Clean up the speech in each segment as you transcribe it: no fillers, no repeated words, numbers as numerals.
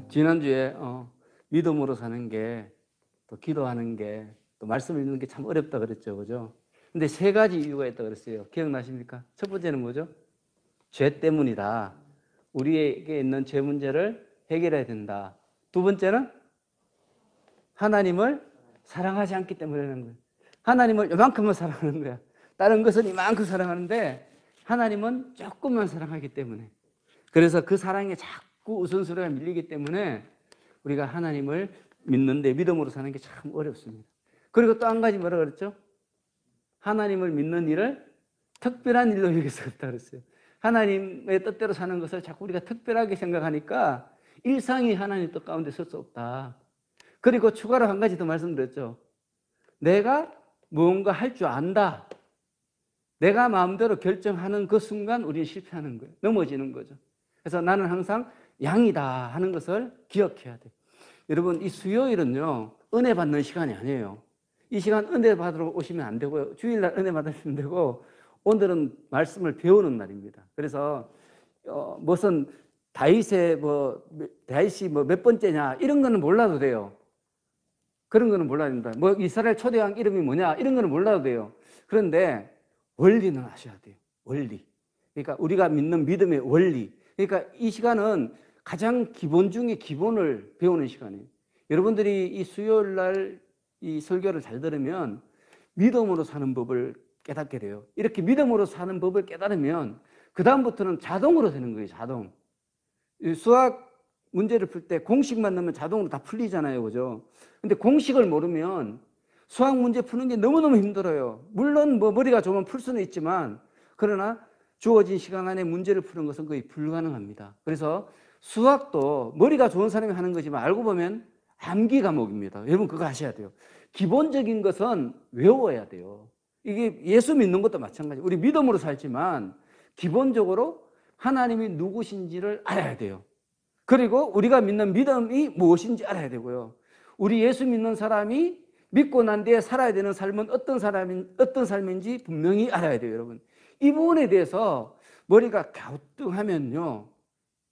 지난주에 믿음으로 사는 게, 또 기도하는 게, 또 말씀 읽는 게 참 어렵다 그랬죠, 그죠? 근데 세 가지 이유가 있다 그랬어요. 기억나십니까? 첫 번째는 뭐죠? 죄 때문이다. 우리에게 있는 죄 문제를 해결해야 된다. 두 번째는 하나님을 사랑하지 않기 때문이라는 거예요. 하나님을 이만큼만 사랑하는 거야. 다른 것은 이만큼 사랑하는데 하나님은 조금만 사랑하기 때문에, 그래서 그 사랑에 자꾸 우선순위가 밀리기 때문에 우리가 하나님을 믿는데 믿음으로 사는 게 참 어렵습니다. 그리고 또 한 가지 뭐라 그랬죠? 하나님을 믿는 일을 특별한 일로 여길 수 없다 그랬어요. 하나님의 뜻대로 사는 것을 자꾸 우리가 특별하게 생각하니까 일상이 하나님 뜻 가운데 설 수 없다. 그리고 추가로 한 가지 더 말씀드렸죠. 내가 무언가 할 줄 안다. 내가 마음대로 결정하는 그 순간 우리는 실패하는 거예요. 넘어지는 거죠. 그래서 나는 항상 양이다 하는 것을 기억해야 돼요. 여러분, 이 수요일은요, 은혜 받는 시간이 아니에요. 이 시간 은혜 받으러 오시면 안 되고요. 주일날 은혜 받으시면 되고, 오늘은 말씀을 배우는 날입니다. 그래서 무슨 다윗이 몇 번째냐 이런 거는 몰라도 돼요. 그런 거는 몰라야 됩니다. 뭐 이스라엘 초대왕 이름이 뭐냐 이런 거는 몰라도 돼요. 그런데 원리는 아셔야 돼요. 원리. 그러니까 우리가 믿는 믿음의 원리. 그러니까 이 시간은 가장 기본 중에 기본을 배우는 시간이에요. 여러분들이 이 수요일 날 이 설교를 잘 들으면 믿음으로 사는 법을 깨닫게 돼요. 이렇게 믿음으로 사는 법을 깨달으면 그 다음부터는 자동으로 되는 거예요. 자동. 수학 문제를 풀 때 공식만 넣으면 자동으로 다 풀리잖아요. 그죠? 근데 공식을 모르면 수학 문제 푸는 게 너무너무 힘들어요. 물론 뭐 머리가 좋으면 풀 수는 있지만, 그러나 주어진 시간 안에 문제를 푸는 것은 거의 불가능합니다. 그래서 수학도 머리가 좋은 사람이 하는 거지만 알고 보면 암기 과목입니다. 여러분 그거 아셔야 돼요. 기본적인 것은 외워야 돼요. 이게 예수 믿는 것도 마찬가지예요. 우리 믿음으로 살지만 기본적으로 하나님이 누구신지를 알아야 돼요. 그리고 우리가 믿는 믿음이 무엇인지 알아야 되고요. 우리 예수 믿는 사람이 믿고 난 뒤에 살아야 되는 삶은 어떤 삶인지 분명히 알아야 돼요, 여러분. 이 부분에 대해서 머리가 갸우뚱하면요,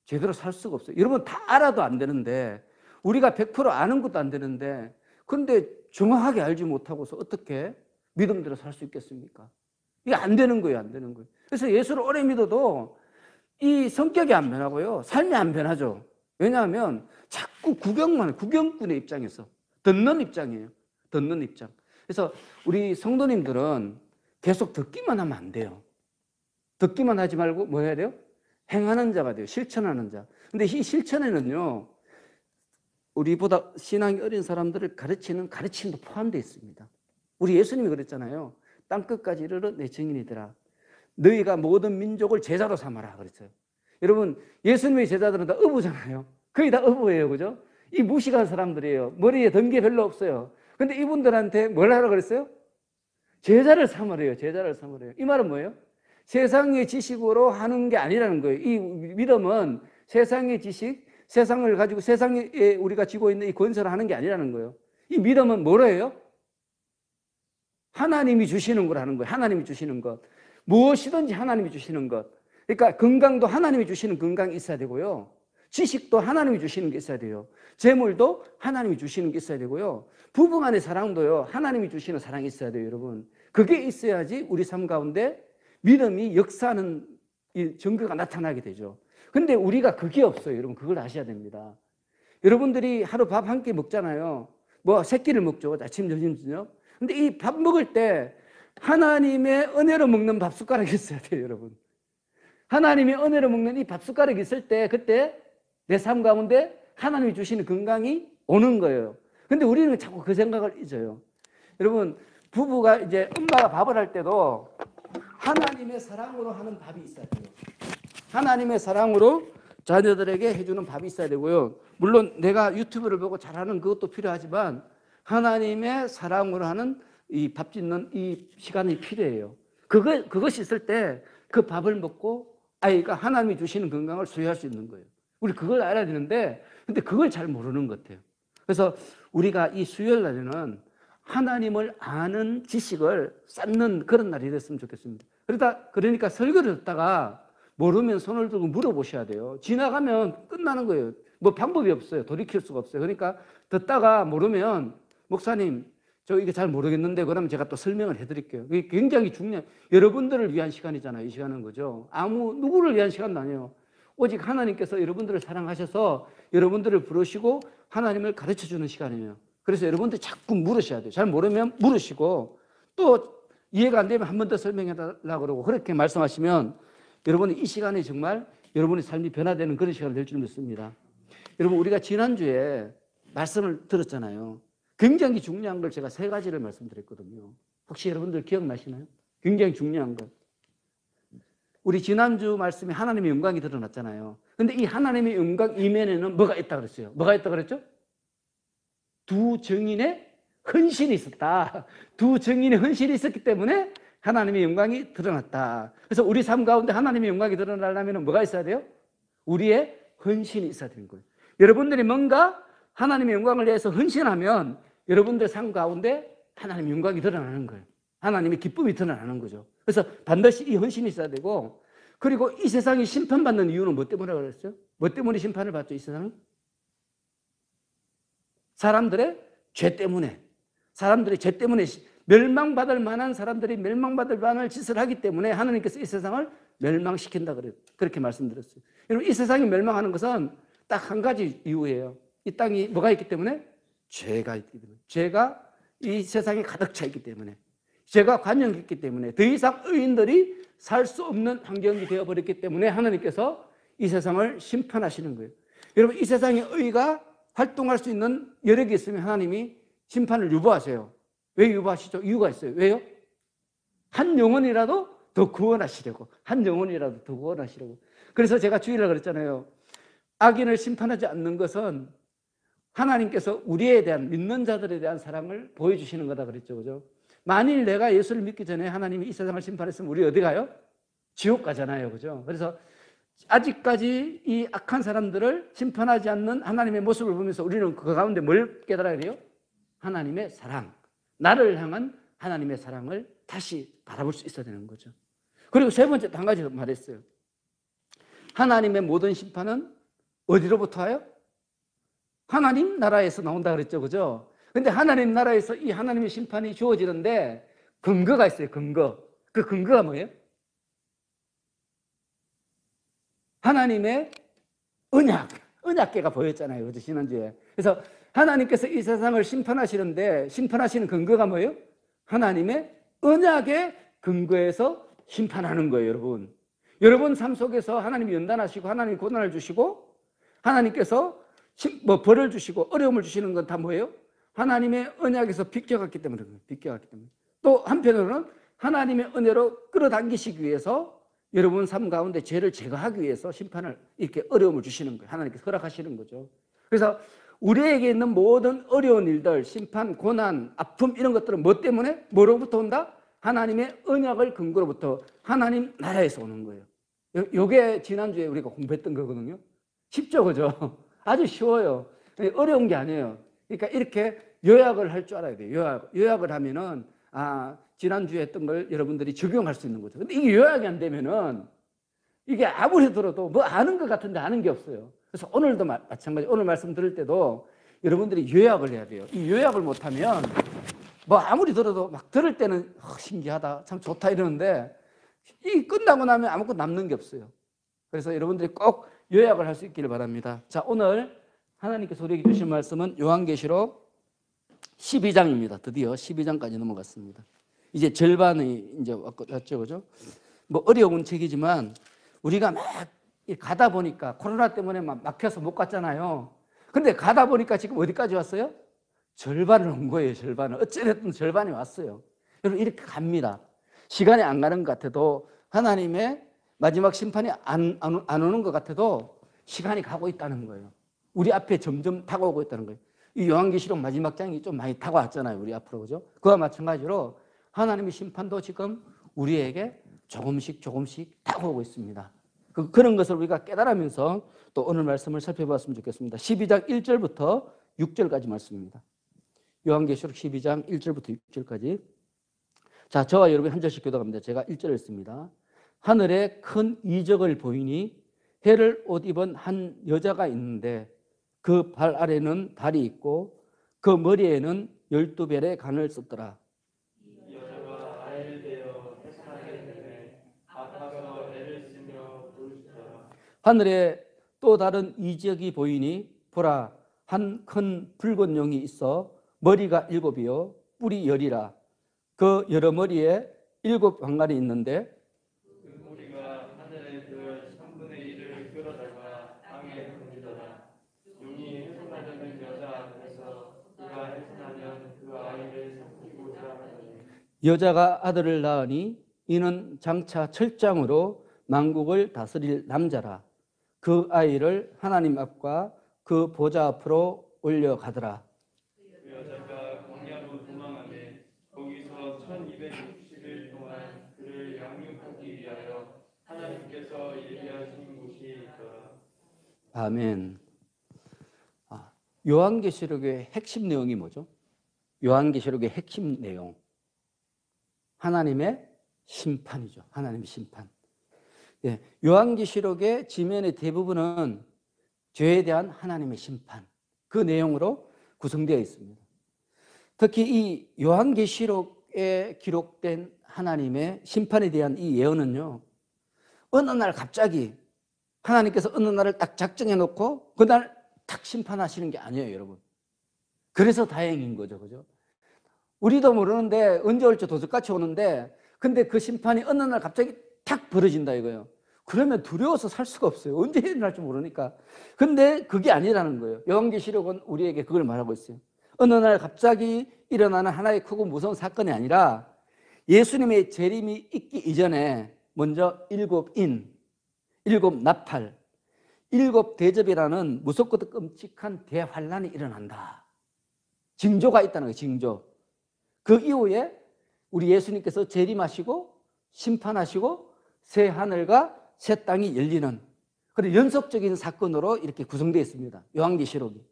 제대로 살 수가 없어요. 여러분 다 알아도 안 되는데, 우리가 100% 아는 것도 안 되는데, 그런데 정확하게 알지 못하고서 어떻게 믿음대로 살 수 있겠습니까? 이게 안 되는 거예요, 안 되는 거예요. 그래서 예수를 오래 믿어도 이 성격이 안 변하고요, 삶이 안 변하죠. 왜냐하면 자꾸 구경꾼의 입장에서 듣는 입장이에요. 듣는 입장. 그래서 우리 성도님들은 계속 듣기만 하면 안 돼요. 듣기만 하지 말고 뭐 해야 돼요? 행하는 자가 돼요. 실천하는 자. 근데 이 실천에는요, 우리보다 신앙이 어린 사람들을 가르치는 가르침도 포함되어 있습니다. 우리 예수님이 그랬잖아요. 땅끝까지 이르러 내 증인이더라. 너희가 모든 민족을 제자로 삼아라 그랬어요. 여러분, 예수님의 제자들은 다 어부잖아요. 거의 다 어부예요. 그죠? 이 무식한 사람들이에요. 머리에 든 게 별로 없어요. 근데 이분들한테 뭘 하라 그랬어요? 제자를 삼으래요. 제자를 삼으래요. 이 말은 뭐예요? 세상의 지식으로 하는 게 아니라는 거예요. 이 믿음은 세상의 지식, 세상을 가지고 세상에 우리가 쥐고 있는 이 권세를 하는 게 아니라는 거예요. 이 믿음은 뭐래요? 하나님이 주시는 걸 하는 거예요. 하나님이 주시는 것. 무엇이든지 하나님이 주시는 것. 그러니까 건강도 하나님이 주시는 건강이 있어야 되고요. 지식도 하나님이 주시는 게 있어야 돼요. 재물도 하나님이 주시는 게 있어야 되고요. 부부 간의 사랑도요, 하나님이 주시는 사랑이 있어야 돼요, 여러분. 그게 있어야지 우리 삶 가운데 믿음이 역사하는 이 증거가 나타나게 되죠. 근데 우리가 그게 없어요, 여러분. 그걸 아셔야 됩니다. 여러분들이 하루 밥 한 끼 먹잖아요. 뭐 세 끼를 먹죠, 아침, 점심, 저녁. 근데 이 밥 먹을 때 하나님의 은혜로 먹는 밥 숟가락이 있어야 돼요, 여러분. 하나님의 은혜로 먹는 이 밥 숟가락이 있을 때, 그때 내 삶 가운데 하나님이 주시는 건강이 오는 거예요. 근데 우리는 자꾸 그 생각을 잊어요. 여러분, 부부가 이제 엄마가 밥을 할 때도 하나님의 사랑으로 하는 밥이 있어야 돼요. 하나님의 사랑으로 자녀들에게 해주는 밥이 있어야 되고요. 물론 내가 유튜브를 보고 잘하는 그것도 필요하지만 하나님의 사랑으로 하는 이 밥 짓는 이 시간이 필요해요. 그것이 있을 때 그 밥을 먹고 아이가 하나님이 주시는 건강을 소유할 수 있는 거예요. 우리 그걸 알아야 되는데, 근데 그걸 잘 모르는 것 같아요. 그래서 우리가 이 수요일 날에는 하나님을 아는 지식을 쌓는 그런 날이 됐으면 좋겠습니다. 그러니까 설교를 듣다가 모르면 손을 들고 물어보셔야 돼요. 지나가면 끝나는 거예요. 뭐 방법이 없어요. 돌이킬 수가 없어요. 그러니까 듣다가 모르면 목사님 저 이게 잘 모르겠는데 그러면 제가 또 설명을 해드릴게요. 이게 굉장히 중요한 여러분들을 위한 시간이잖아요. 이 시간은 거죠. 아무 누구를 위한 시간도 아니에요. 오직 하나님께서 여러분들을 사랑하셔서 여러분들을 부르시고 하나님을 가르쳐주는 시간이에요. 그래서 여러분들이 자꾸 물으셔야 돼요. 잘 모르면 물으시고 또 이해가 안 되면 한 번 더 설명해 달라고 그러고 그렇게 말씀하시면 여러분이 이 시간이 정말 여러분의 삶이 변화되는 그런 시간이 될 줄 믿습니다. 여러분 우리가 지난주에 말씀을 들었잖아요. 굉장히 중요한 걸 제가 3가지를 말씀드렸거든요. 혹시 여러분들 기억나시나요? 굉장히 중요한 것. 우리 지난주 말씀에 하나님의 영광이 드러났잖아요. 근데 이 하나님의 영광 이면에는 뭐가 있다 그랬어요? 뭐가 있다 그랬죠? 두 증인의 헌신이 있었다. 두 증인의 헌신이 있었기 때문에 하나님의 영광이 드러났다. 그래서 우리 삶 가운데 하나님의 영광이 드러나려면 뭐가 있어야 돼요? 우리의 헌신이 있어야 되는 거예요. 여러분들이 뭔가 하나님의 영광을 위해서 헌신하면 여러분들 삶 가운데 하나님의 영광이 드러나는 거예요. 하나님의 기쁨이 드러나는 거죠. 그래서 반드시 이 헌신이 있어야 되고 그리고 이 세상이 심판받는 이유는 뭐 때문에 그랬어요? 뭐 때문에 심판을 받죠? 이 세상은? 사람들의 죄 때문에 멸망받을 만한 사람들이 멸망받을 만한 짓을 하기 때문에 하나님께서 이 세상을 멸망시킨다 그렇게 말씀드렸어요. 여러분 이 세상이 멸망하는 것은 딱 한 가지 이유예요. 이 땅이 뭐가 있기 때문에? 죄가 있기 때문에. 죄가 이 세상에 가득 차 있기 때문에. 죄가 관영했기 때문에 더 이상 의인들이 살 수 없는 환경이 되어버렸기 때문에 하나님께서 이 세상을 심판하시는 거예요. 여러분 이 세상에 의가 활동할 수 있는 여력이 있으면 하나님이 심판을 유보하세요. 왜 유보하시죠? 이유가 있어요. 왜요? 한 영혼이라도 더 구원하시려고. 한 영혼이라도 더 구원하시려고. 그래서 제가 주일날 그랬잖아요. 악인을 심판하지 않는 것은 하나님께서 우리에 대한 믿는 자들에 대한 사랑을 보여주시는 거다 그랬죠. 그죠? 만일 내가 예수를 믿기 전에 하나님이 이 세상을 심판했으면 우리 어디 가요? 지옥 가잖아요. 그죠? 그래서 아직까지 이 악한 사람들을 심판하지 않는 하나님의 모습을 보면서 우리는 그 가운데 뭘 깨달아야 돼요? 하나님의 사랑. 나를 향한 하나님의 사랑을 다시 바라볼 수 있어야 되는 거죠. 그리고 3번째 한 가지 말했어요. 하나님의 모든 심판은 어디로부터 와요? 하나님 나라에서 나온다 그랬죠. 그죠? 근데 하나님 나라에서 이 하나님의 심판이 주어지는데 근거가 있어요. 근거. 그 근거가 뭐예요? 하나님의 언약궤가 보였잖아요. 그죠? 지난주에. 그래서 하나님께서 이 세상을 심판하시는데 심판하시는 근거가 뭐예요? 하나님의 언약의 근거에서 심판하는 거예요. 여러분. 여러분 삶 속에서 하나님이 연단하시고 하나님이 고난을 주시고 하나님께서 벌을 주시고 어려움을 주시는 건 다 뭐예요? 하나님의 언약에서 비껴갔기 때문에 비껴갔기 때문에. 또 한편으로는 하나님의 은혜로 끌어당기시기 위해서 여러분 삶 가운데 죄를 제거하기 위해서 심판을 이렇게 어려움을 주시는 거예요. 하나님께서 허락하시는 거죠. 그래서 우리에게 있는 모든 어려운 일들, 심판, 고난, 아픔 이런 것들은 뭐 때문에? 뭐로부터 온다? 하나님의 언약을 근거로부터 하나님 나라에서 오는 거예요. 요게 지난주에 우리가 공부했던 거거든요. 쉽죠, 그죠? 아주 쉬워요. 어려운 게 아니에요. 그러니까 이렇게 요약을 할 줄 알아야 돼요. 요약을 하면은 지난주에 했던 걸 여러분들이 적용할 수 있는 거죠. 근데 이게 요약이 안 되면은 이게 아무리 들어도 뭐 아는 것 같은데 아는 게 없어요. 그래서 오늘도 마찬가지. 오늘 말씀 들을 때도 여러분들이 요약을 해야 돼요. 이 요약을 못하면 뭐 아무리 들어도 막 들을 때는 신기하다, 참 좋다 이러는데 이 끝나고 나면 아무것도 남는 게 없어요. 그래서 여러분들이 꼭 요약을 할 수 있기를 바랍니다. 자, 오늘 하나님께서 우리에게 주신 말씀은 요한계시록 12장입니다. 드디어 12장까지 넘어갔습니다. 이제 절반이 이제 왔죠, 그죠? 뭐 어려운 책이지만 우리가 막 가다 보니까 코로나 때문에 막 막혀서 못 갔잖아요. 근데 가다 보니까 지금 어디까지 왔어요? 절반을 온 거예요, 절반을. 어찌됐든 절반이 왔어요. 여러분, 이렇게 갑니다. 시간이 안 가는 것 같아도 하나님의 마지막 심판이 안 오는 것 같아도 시간이 가고 있다는 거예요. 우리 앞에 점점 다가오고 있다는 거예요. 이 요한계시록 마지막 장이 좀 많이 다가왔잖아요, 우리 앞으로. 그죠? 그와 마찬가지로 하나님의 심판도 지금 우리에게 조금씩 다가오고 있습니다. 그런 것을 우리가 깨달으면서 또 오늘 말씀을 살펴봤으면 좋겠습니다. 12장 1절부터 6절까지 말씀입니다. 요한계시록 12장 1절부터 6절까지. 자, 저와 여러분이 한 절씩 교독합니다. 제가 1절을 읽습니다. 하늘에 큰 이적을 보이니 해를 옷 입은 한 여자가 있는데 그 발 아래는 달이 있고 그 머리에는 12별의 관을 썼더라. 이 여자가 아이를 대어 태산하게 되매 아파서 애를 쓰며 부르짖더라. 하늘에 또 다른 이적이 보이니 보라, 한 큰 붉은 용이 있어 머리가 7이요 뿔이 10이라. 그 여러 머리에 7 관관이 있는데 그 무리가 하늘의 별 3분의 1을 끌어다가 땅에 던지더라. 용이 훼손하려는 여자 앞에서 그가 훼손하면 그 아이를 삼키고자 하더니 여자가 아들을 낳으니 이는 장차 철장으로 만국을 다스릴 남자라. 그 아이를 하나님 앞과 그 보좌 앞으로 올려가더라. 그 여자가 광야로 도망하매 거기서 1260일 동안 그를 양육하기 위하여 하나님께서 예비하신 곳이 있더라. 아멘. 요한계시록의 핵심 내용이 뭐죠? 요한계시록의 핵심 내용, 하나님의 심판이죠. 하나님의 심판. 예, 요한계시록의 지면의 대부분은 죄에 대한 하나님의 심판, 그 내용으로 구성되어 있습니다. 특히 이 요한계시록에 기록된 하나님의 심판에 대한 이 예언은요, 어느 날 갑자기 하나님께서 어느 날을 딱 작정해 놓고 그날 딱 심판하시는 게 아니에요, 여러분. 그래서 다행인 거죠, 그죠? 우리도 모르는데 언제 올지 도둑같이 오는데, 근데 그 심판이 어느 날 갑자기 탁 벌어진다 이거예요. 그러면 두려워서 살 수가 없어요. 언제 일어날지 모르니까. 근데 그게 아니라는 거예요. 요한계시록은 우리에게 그걸 말하고 있어요. 어느 날 갑자기 일어나는 하나의 크고 무서운 사건이 아니라 예수님의 재림이 있기 이전에 먼저 7인, 7 나팔, 7 대접이라는 무섭고도 끔찍한 대환란이 일어난다. 징조가 있다는 거예요. 징조. 그 이후에 우리 예수님께서 재림하시고 심판하시고 새 하늘과 새 땅이 열리는 그런 연속적인 사건으로 이렇게 구성되어 있습니다. 요한계시록이.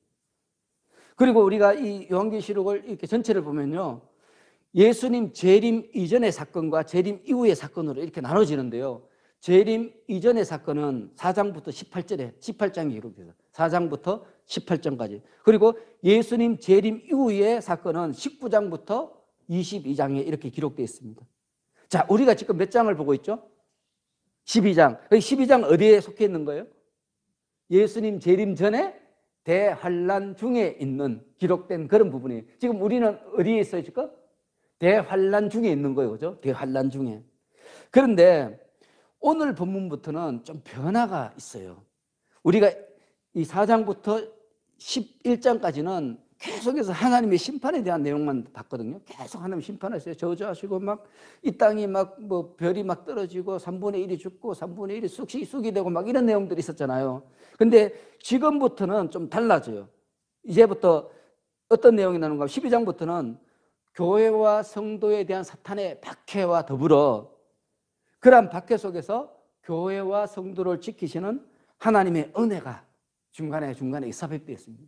그리고 우리가 이 요한계시록을 이렇게 전체를 보면요, 예수님 재림 이전의 사건과 재림 이후의 사건으로 이렇게 나눠지는데요. 재림 이전의 사건은 4장부터 18장이 기록돼요. 4장부터 18장까지. 그리고 예수님 재림 이후의 사건은 19장부터 22장에 이렇게 기록되어 있습니다. 자, 우리가 지금 몇 장을 보고 있죠? 12장. 12장 어디에 속해 있는 거예요? 예수님 재림 전에 대환란 중에 있는 기록된 그런 부분이에요. 지금 우리는 어디에 있어요, 지금? 대환란 중에 있는 거예요, 그죠? 대환란 중에. 그런데 오늘 본문부터는 좀 변화가 있어요. 우리가 이 4장부터 11장까지는 계속해서 하나님의 심판에 대한 내용만 봤거든요. 계속 하나님 심판하세요. 저주하시고 막 이 땅이 막 뭐 별이 막 떨어지고 3분의 1이 죽고 3분의 1이 쑥이 되고 막 이런 내용들이 있었잖아요. 근데 지금부터는 좀 달라져요. 이제부터 어떤 내용이 나는가? 12장부터는 교회와 성도에 대한 사탄의 박해와 더불어 그러한 박해 속에서 교회와 성도를 지키시는 하나님의 은혜가 중간에 삽입되어 있습니다.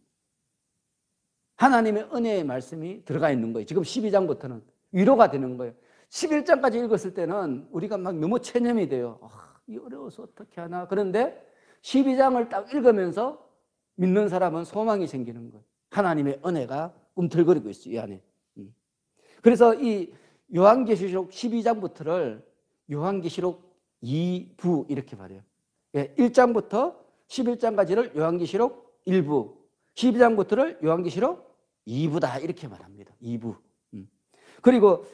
하나님의 은혜의 말씀이 들어가 있는 거예요. 지금 12장부터는 위로가 되는 거예요. 11장까지 읽었을 때는 우리가 막 너무 체념이 돼요. 이 어려워서 어떻게 하나. 그런데 12장을 딱 읽으면서 믿는 사람은 소망이 생기는 거예요. 하나님의 은혜가 꿈틀거리고 있어요, 이 안에. 그래서 이 요한계시록 12장부터를 요한계시록 2부 이렇게 말해요. 1장부터 11장까지를 요한계시록 1부, 12장부터를 요한계시록 2부다 이렇게 말합니다. 2부. 그리고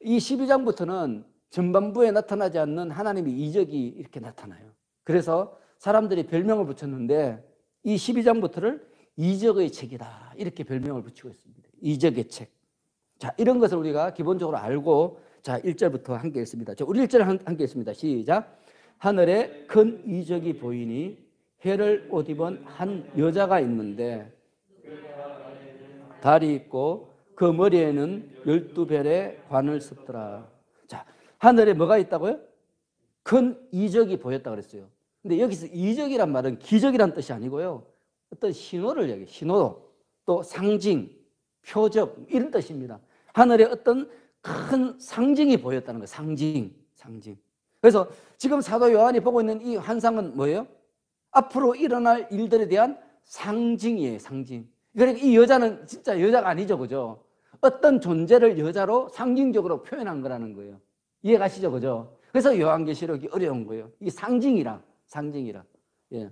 이 12장부터는 전반부에 나타나지 않는 하나님의 이적이 이렇게 나타나요. 그래서 사람들이 별명을 붙였는데 이 12장부터를 이적의 책이다 이렇게 별명을 붙이고 있습니다. 이적의 책. 자, 이런 것을 우리가 기본적으로 알고, 자, 1절부터 함께 읽습니다. 우리 1절 함께 읽습니다. 시작. 하늘에 큰 이적이 보이니 해를 옷 입은 한 여자가 있는데 달이 있고 그 머리에는 12별의 관을 썼더라. 자, 하늘에 뭐가 있다고요? 큰 이적이 보였다 그랬어요. 근데 여기서 이적이란 말은 기적이란 뜻이 아니고요. 어떤 신호를 얘기해요. 신호, 또 상징, 표적 이런 뜻입니다. 하늘에 어떤 큰 상징이 보였다는 거예요. 상징. 그래서 지금 사도 요한이 보고 있는 이 환상은 뭐예요? 앞으로 일어날 일들에 대한 상징이에요, 상징. 그러니까 이 여자는 진짜 여자가 아니죠, 그죠? 어떤 존재를 여자로 상징적으로 표현한 거라는 거예요. 이해가시죠, 그죠? 그래서 요한계시록이 어려운 거예요. 이게 상징이라. 예.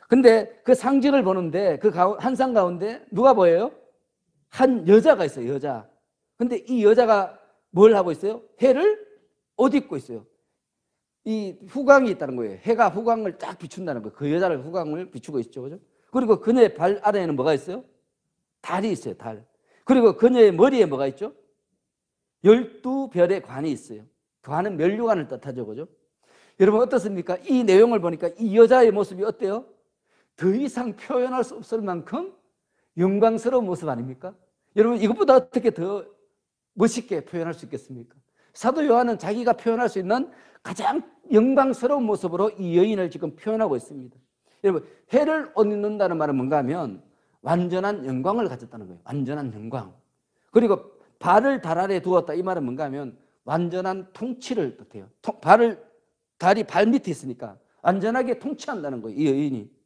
근데 그 상징을 보는데 그 한상 가운데 누가 보여요? 한 여자가 있어요, 여자. 근데 이 여자가 뭘 하고 있어요? 해를 옷 입고 있어요. 이 후광이 있다는 거예요. 해가 후광을 딱 비춘다는 거예요. 그 여자를 후광을 비추고 있죠, 그죠? 그리고 그녀의 발 아래에는 뭐가 있어요? 달이 있어요, 달. 그리고 그녀의 머리에 뭐가 있죠? 12별의 관이 있어요. 관은 면류관을 뜻하죠, 그죠? 여러분 어떻습니까? 이 내용을 보니까 이 여자의 모습이 어때요? 더 이상 표현할 수 없을 만큼 영광스러운 모습 아닙니까? 여러분 이것보다 어떻게 더 멋있게 표현할 수 있겠습니까? 사도 요한은 자기가 표현할 수 있는 가장 영광스러운 모습으로 이 여인을 지금 표현하고 있습니다. 여러분 해를 옷 입는다는 말은 뭔가 하면 완전한 영광을 가졌다는 거예요. 완전한 영광. 그리고 발을 달 아래에 두었다 이 말은 뭔가 하면 완전한 통치를 뜻해요. 달이 발 밑에 있으니까 완전하게 통치한다는 거예요. 이 여인이.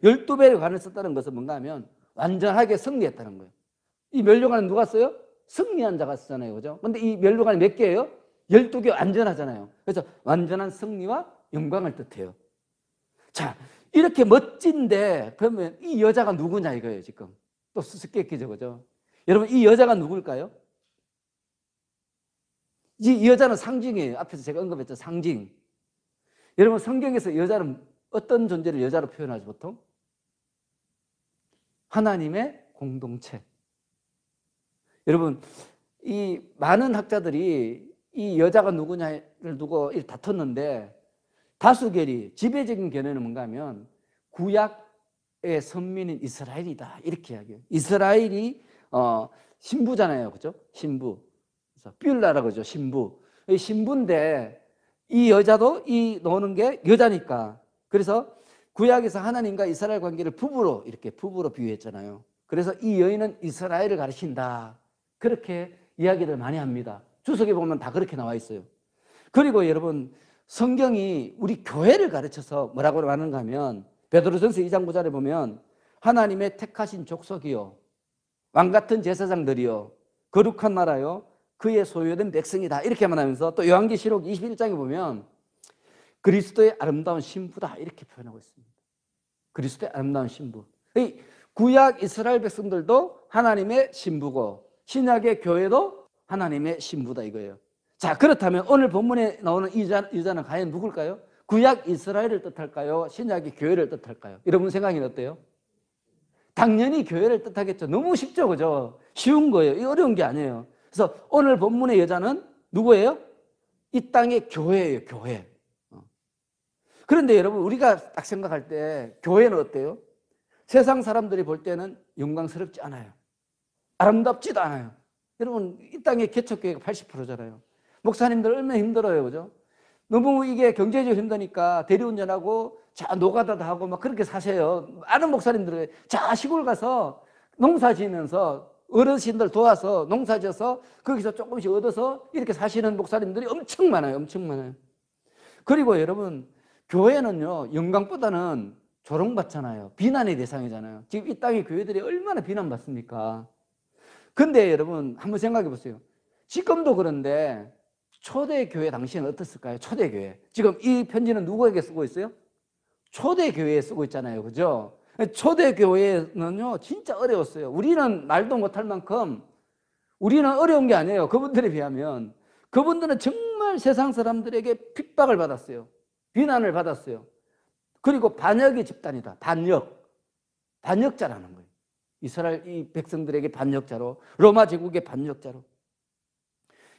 12배의 관을 썼다는 것은 뭔가 하면 완전하게 승리했다는 거예요. 이 면류관은 누가 써요? 승리한 자가 쓰잖아요, 그죠? 근데 이 면류관이 몇 개예요? 12개 완전하잖아요. 그래서 완전한 승리와 영광을 뜻해요. 자, 이렇게 멋진데 그러면 이 여자가 누구냐 이거예요, 지금. 또 수수께끼죠, 그죠? 여러분 이 여자가 누굴까요? 이 여자는 상징이에요. 앞에서 제가 언급했죠, 상징. 여러분 성경에서 여자는 어떤 존재를 여자로 표현하죠, 보통? 하나님의 공동체. 여러분 이 많은 학자들이 이 여자가 누구냐를 두고 다퉜는데 다수결이 지배적인 견해는 뭔가 하면 구약의 선민인 이스라엘이다 이렇게 이야기해요. 이스라엘이 신부잖아요, 그죠? 신부. 그래서 뷸라라고 그러죠, 신부. 신부인데 이 여자도 이 노는 게 여자니까. 그래서 구약에서 하나님과 이스라엘 관계를 부부로 이렇게 부부로 비유했잖아요. 그래서 이 여인은 이스라엘을 가리킨다. 그렇게 이야기를 많이 합니다. 주석에 보면 다 그렇게 나와 있어요. 그리고 여러분 성경이 우리 교회를 가르쳐서 뭐라고 하는가 하면 베드로전서 2장 9절에 보면 하나님의 택하신 족속이요 왕같은 제사장들이요 거룩한 나라요 그의 소유된 백성이다 이렇게 말하면서 또 요한계시록 21장에 보면 그리스도의 아름다운 신부다 이렇게 표현하고 있습니다. 그리스도의 아름다운 신부. 구약 이스라엘 백성들도 하나님의 신부고 신약의 교회도 하나님의 신부다 이거예요. 자, 그렇다면 오늘 본문에 나오는 이 여자는 과연 누굴까요? 구약 이스라엘을 뜻할까요? 신약의 교회를 뜻할까요? 여러분 생각이 어때요? 당연히 교회를 뜻하겠죠. 너무 쉽죠, 그죠? 쉬운 거예요. 이 어려운 게 아니에요. 그래서 오늘 본문의 여자는 누구예요? 이 땅의 교회예요, 교회. 그런데 여러분 우리가 딱 생각할 때 교회는 어때요? 세상 사람들이 볼 때는 영광스럽지 않아요. 아름답지도 않아요. 여러분 이 땅의 개척교회가 80%잖아요. 목사님들 얼마나 힘들어요, 그죠? 너무 이게 경제적으로 힘드니까 대리운전하고 자 노가다도 하고 막 그렇게 사세요. 많은 목사님들이 자 시골 가서 농사 지으면서 어르신들 도와서 농사 지어서 거기서 조금씩 얻어서 이렇게 사시는 목사님들이 엄청 많아요. 엄청 많아요. 그리고 여러분 교회는요 영광보다는 조롱받잖아요. 비난의 대상이잖아요. 지금 이 땅의 교회들이 얼마나 비난받습니까? 근데 여러분 한번 생각해 보세요. 지금도 그런데 초대교회 당시에는 어땠을까요? 초대교회. 지금 이 편지는 누구에게 쓰고 있어요? 초대교회에 쓰고 있잖아요. 그죠? 초대교회는요 진짜 어려웠어요. 우리는 말도 못할 만큼 우리는 어려운 게 아니에요. 그분들에 비하면. 그분들은 정말 세상 사람들에게 핍박을 받았어요. 비난을 받았어요. 그리고 반역의 집단이다. 반역자라는 거예요. 이스라엘 이 백성들에게 반역자로, 로마 제국의 반역자로.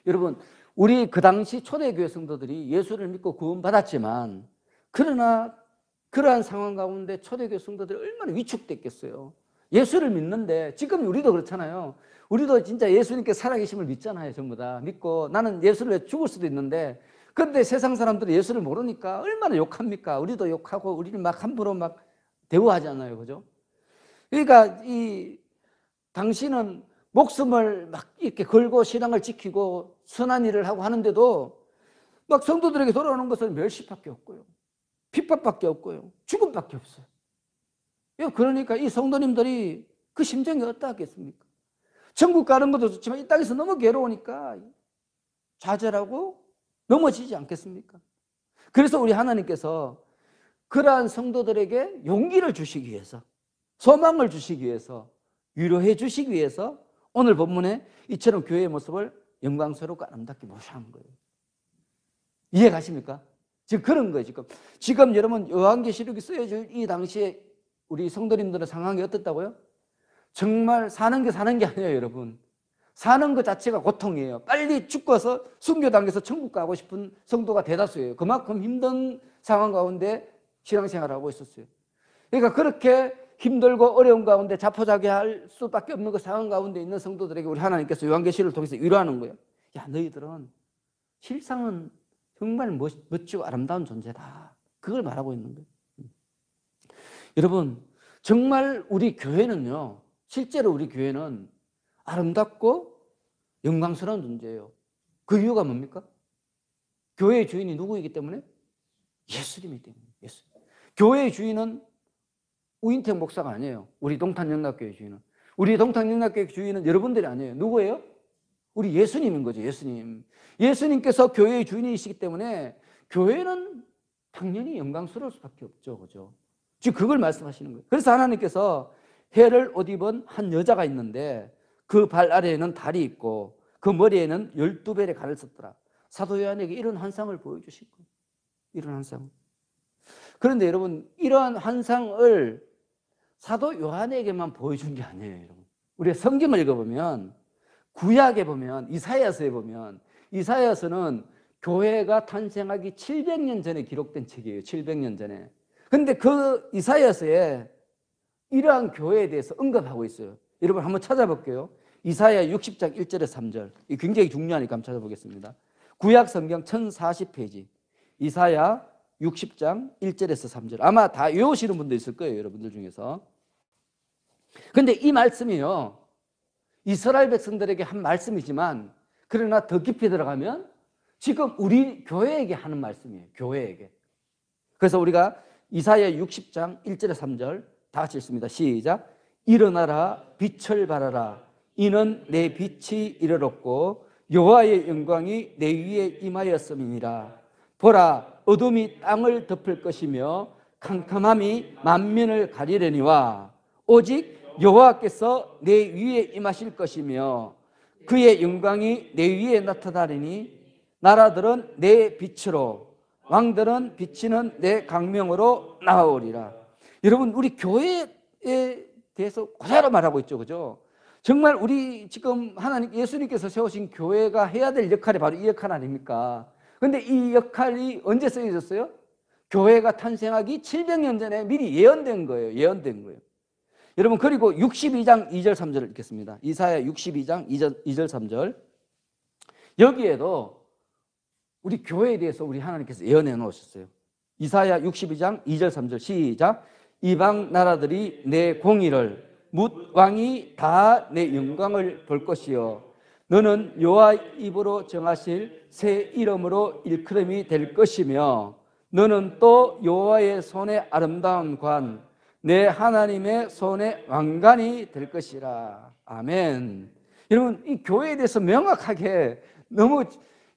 여러분 우리 그 당시 초대교회 성도들이 예수를 믿고 구원받았지만 그러나 그러한 상황 가운데 초대교회 성도들이 얼마나 위축됐겠어요. 예수를 믿는데 지금 우리도 그렇잖아요. 우리도 진짜 예수님께 살아계심을 믿잖아요. 전부 다 믿고 나는 예수를 죽을 수도 있는데 그런데 세상 사람들이 예수를 모르니까 얼마나 욕합니까? 우리도 욕하고 우리를 막 함부로 막 대우하잖아요. 그죠? 그러니까 이 당신은 목숨을 막 이렇게 걸고 신앙을 지키고 선한 일을 하고 하는데도 막 성도들에게 돌아오는 것은 멸시밖에 없고요. 핍박밖에 없고요. 죽음밖에 없어요. 그러니까 이 성도님들이 그 심정이 어떠하겠습니까? 천국 가는 것도 좋지만 이 땅에서 너무 괴로우니까 좌절하고 넘어지지 않겠습니까? 그래서 우리 하나님께서 그러한 성도들에게 용기를 주시기 위해서, 소망을 주시기 위해서, 위로해 주시기 위해서 오늘 본문에 이처럼 교회의 모습을 영광스럽고 아름답게 모셔한 거예요. 이해 가십니까? 지금 그런 거예요. 지금 여러분 요한계시록이 쓰여질 이 당시에 우리 성도님들의 상황이 어떻다고요? 정말 사는 게 아니에요, 여러분. 사는 것 자체가 고통이에요. 빨리 죽어서 순교당해서 천국 가고 싶은 성도가 대다수예요. 그만큼 힘든 상황 가운데 신앙생활을 하고 있었어요. 그러니까 그렇게 힘들고 어려운 가운데 자포자기할 수밖에 없는 그 상황 가운데 있는 성도들에게 우리 하나님께서 요한계시를 통해서 위로하는 거예요. 야, 너희들은 실상은 정말 멋지고 아름다운 존재다. 그걸 말하고 있는 거예요. 여러분, 정말 우리 교회는요, 실제로 우리 교회는 아름답고 영광스러운 존재예요. 그 이유가 뭡니까? 교회의 주인이 누구이기 때문에? 예수님이기 때문에. 예수. 교회의 주인은 우인택 목사가 아니에요. 우리 동탄영락교회 주인은. 우리 동탄영락교회 주인은 여러분들이 아니에요. 누구예요? 우리 예수님인 거죠. 예수님. 예수님께서 교회의 주인이시기 때문에 교회는 당연히 영광스러울 수밖에 없죠. 그죠? 지금 그걸 말씀하시는 거예요. 그래서 하나님께서 해를 옷 입은 한 여자가 있는데 그 발 아래에는 달이 있고 그 머리에는 12벨의 칼을 썼더라. 사도 요한에게 이런 환상을 보여주신 거예요. 이런 환상. 그런데 여러분, 이러한 환상을 사도 요한에게만 보여준 게 아니에요. 여러분. 우리가 성경을 읽어보면 구약에 보면 이사야서에 보면 이사야서는 교회가 탄생하기 700년 전에 기록된 책이에요. 700년 전에. 근데 그 이사야서에 이러한 교회에 대해서 언급하고 있어요. 여러분 한번 찾아볼게요. 이사야 60장 1절에서 3절. 이 굉장히 중요하니까 한번 찾아보겠습니다. 구약 성경 1040페이지. 이사야 60장 1절에서 3절. 아마 다 외우시는 분도 있을 거예요. 여러분들 중에서. 근데 이 말씀이요, 이스라엘 백성들에게 한 말씀이지만 그러나 더 깊이 들어가면 지금 우리 교회에게 하는 말씀이에요. 교회에게. 그래서 우리가 이사야 60장 1절에서 3절 다 같이 읽습니다. 시작. 일어나라 빛을 발하라. 이는 내 빛이 이르렀고 여호와의 영광이 내 위에 임하였음이니라. 보라, 어둠이 땅을 덮을 것이며 캄캄함이 만민을 가리려니와 오직 여호와께서 내 위에 임하실 것이며 그의 영광이 내 위에 나타나리니 나라들은 내 빛으로 왕들은 비치는 내 강명으로 나오리라. 여러분, 우리 교회에 대해서 그대로 말하고 있죠. 그죠? 정말 우리 지금 하나님 예수님께서 세우신 교회가 해야 될 역할이 바로 이 역할 아닙니까? 근데 이 역할이 언제 쓰여졌어요? 교회가 탄생하기 700년 전에 미리 예언된 거예요. 예언된 거예요. 여러분, 그리고 62장 2절 3절을 읽겠습니다. 이사야 62장 2절 3절. 여기에도 우리 교회에 대해서 우리 하나님께서 예언해 놓으셨어요. 이사야 62장 2절 3절 시작. 이방 나라들이 내 공의를 뭇 왕이 다 내 영광을 볼 것이요 너는 여호와 입으로 정하실 새 이름으로 일컬음이 될 것이며 너는 또 여호와의 손의 아름다운 관 내 하나님의 손의 왕관이 될 것이라. 아멘. 여러분, 이 교회에 대해서 명확하게 너무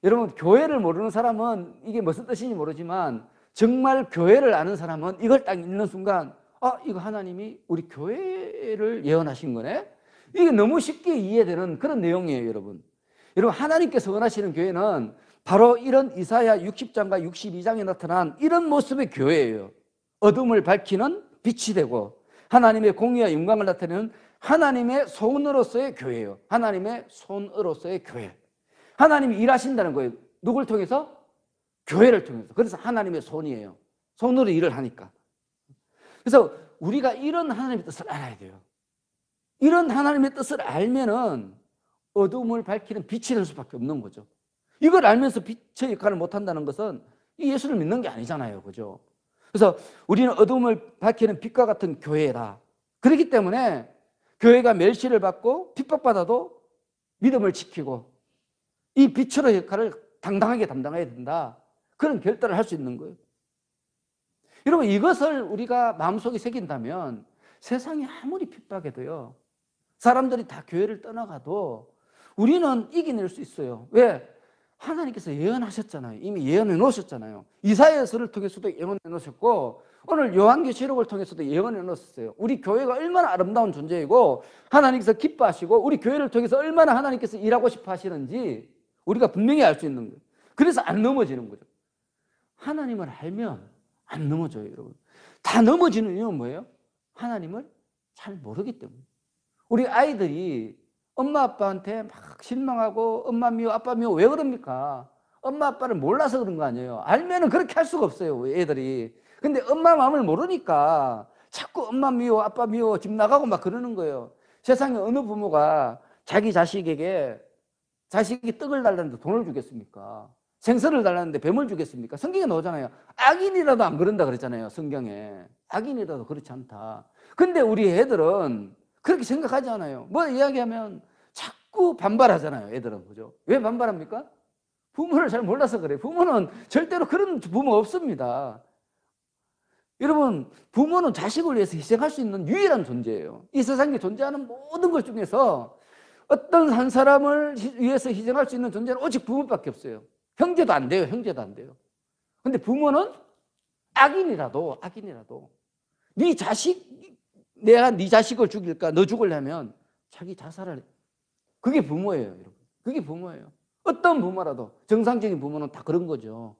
여러분, 교회를 모르는 사람은 이게 무슨 뜻인지 모르지만 정말 교회를 아는 사람은 이걸 딱 읽는 순간 이거 하나님이 우리 교회를 예언하신 거네? 이게 너무 쉽게 이해되는 그런 내용이에요. 여러분, 하나님께서 원하시는 교회는 바로 이런 이사야 60장과 62장에 나타난 이런 모습의 교회예요. 어둠을 밝히는 빛이 되고 하나님의 공의와 영광을 나타내는 하나님의 손으로서의 교회예요. 하나님의 손으로서의 교회. 하나님이 일하신다는 거예요. 누굴 통해서? 교회를 통해서. 그래서 하나님의 손이에요. 손으로 일을 하니까. 그래서 우리가 이런 하나님의 뜻을 알아야 돼요. 이런 하나님의 뜻을 알면은 어둠을 밝히는 빛이 될 수밖에 없는 거죠. 이걸 알면서 빛의 역할을 못한다는 것은 예수를 믿는 게 아니잖아요. 그죠? 그래서 우리는 어둠을 밝히는 빛과 같은 교회다. 그렇기 때문에 교회가 멸시를 받고 핍박받아도 믿음을 지키고 이 빛으로 역할을 당당하게 담당해야 된다. 그런 결단을 할 수 있는 거예요. 여러분, 이것을 우리가 마음속에 새긴다면 세상이 아무리 핍박해도요, 사람들이 다 교회를 떠나가도 우리는 이겨낼 수 있어요. 왜? 하나님께서 예언하셨잖아요. 이미 예언해 놓으셨잖아요. 이사야서를 통해서도 예언해 놓으셨고, 오늘 요한계시록을 통해서도 예언해 놓으셨어요. 우리 교회가 얼마나 아름다운 존재이고 하나님께서 기뻐하시고 우리 교회를 통해서 얼마나 하나님께서 일하고 싶어 하시는지 우리가 분명히 알 수 있는 거예요. 그래서 안 넘어지는 거죠. 하나님을 알면 안 넘어져요, 여러분. 다 넘어지는 이유는 뭐예요? 하나님을 잘 모르기 때문에. 우리 아이들이 엄마 아빠한테 막 실망하고 엄마 미워 아빠 미워 왜 그럽니까? 엄마 아빠를 몰라서 그런 거 아니에요. 알면은 그렇게 할 수가 없어요, 애들이. 근데 엄마 마음을 모르니까 자꾸 엄마 미워 아빠 미워 집 나가고 막 그러는 거예요. 세상에 어느 부모가 자기 자식에게 자식이 떡을 달라는데 돈을 주겠습니까? 생선을 달라는데 뱀을 주겠습니까? 성경에 나오잖아요. 악인이라도 안 그런다 그랬잖아요, 성경에. 악인이라도 그렇지 않다. 근데 우리 애들은 그렇게 생각하지 않아요. 뭐 이야기하면 자꾸 반발하잖아요, 애들은. 그죠? 왜 반발합니까? 부모를 잘 몰라서 그래요. 부모는 절대로 그런 부모 없습니다. 여러분, 부모는 자식을 위해서 희생할 수 있는 유일한 존재예요. 이 세상에 존재하는 모든 것 중에서 어떤 한 사람을 위해서 희생할 수 있는 존재는 오직 부모밖에 없어요. 형제도 안 돼요, 형제도 안 돼요. 근데 부모는 악인이라도 네 자식, 내가 네 자식을 죽일까? 너 죽으려면 자기 자살을 해. 그게 부모예요, 여러분. 그게 부모예요. 어떤 부모라도, 정상적인 부모는 다 그런 거죠.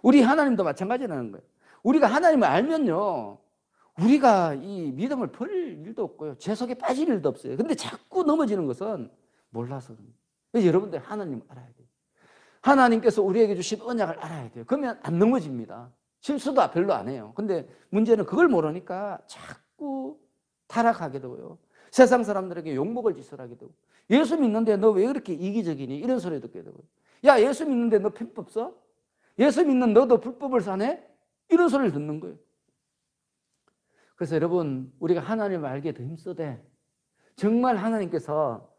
우리 하나님도 마찬가지라는 거예요. 우리가 하나님을 알면요, 우리가 이 믿음을 버릴 일도 없고요, 죄 속에 빠질 일도 없어요. 근데 자꾸 넘어지는 것은 몰라서 그래요. 그래서 여러분들 하나님을 알아야 돼요. 하나님께서 우리에게 주신 언약을 알아야 돼요. 그러면 안 넘어집니다. 실수도 별로 안 해요. 근데 문제는 그걸 모르니까 자꾸 타락하게 되고요, 세상 사람들에게 욕먹을 짓을 하게 되고, 예수 믿는데 너 왜 그렇게 이기적이니? 이런 소리 듣게 되고요. 야, 예수 믿는데 너 편법 써? 예수 믿는 너도 불법을 사네? 이런 소리를 듣는 거예요. 그래서 여러분, 우리가 하나님을 알기에 더 힘쓰되 정말 하나님께서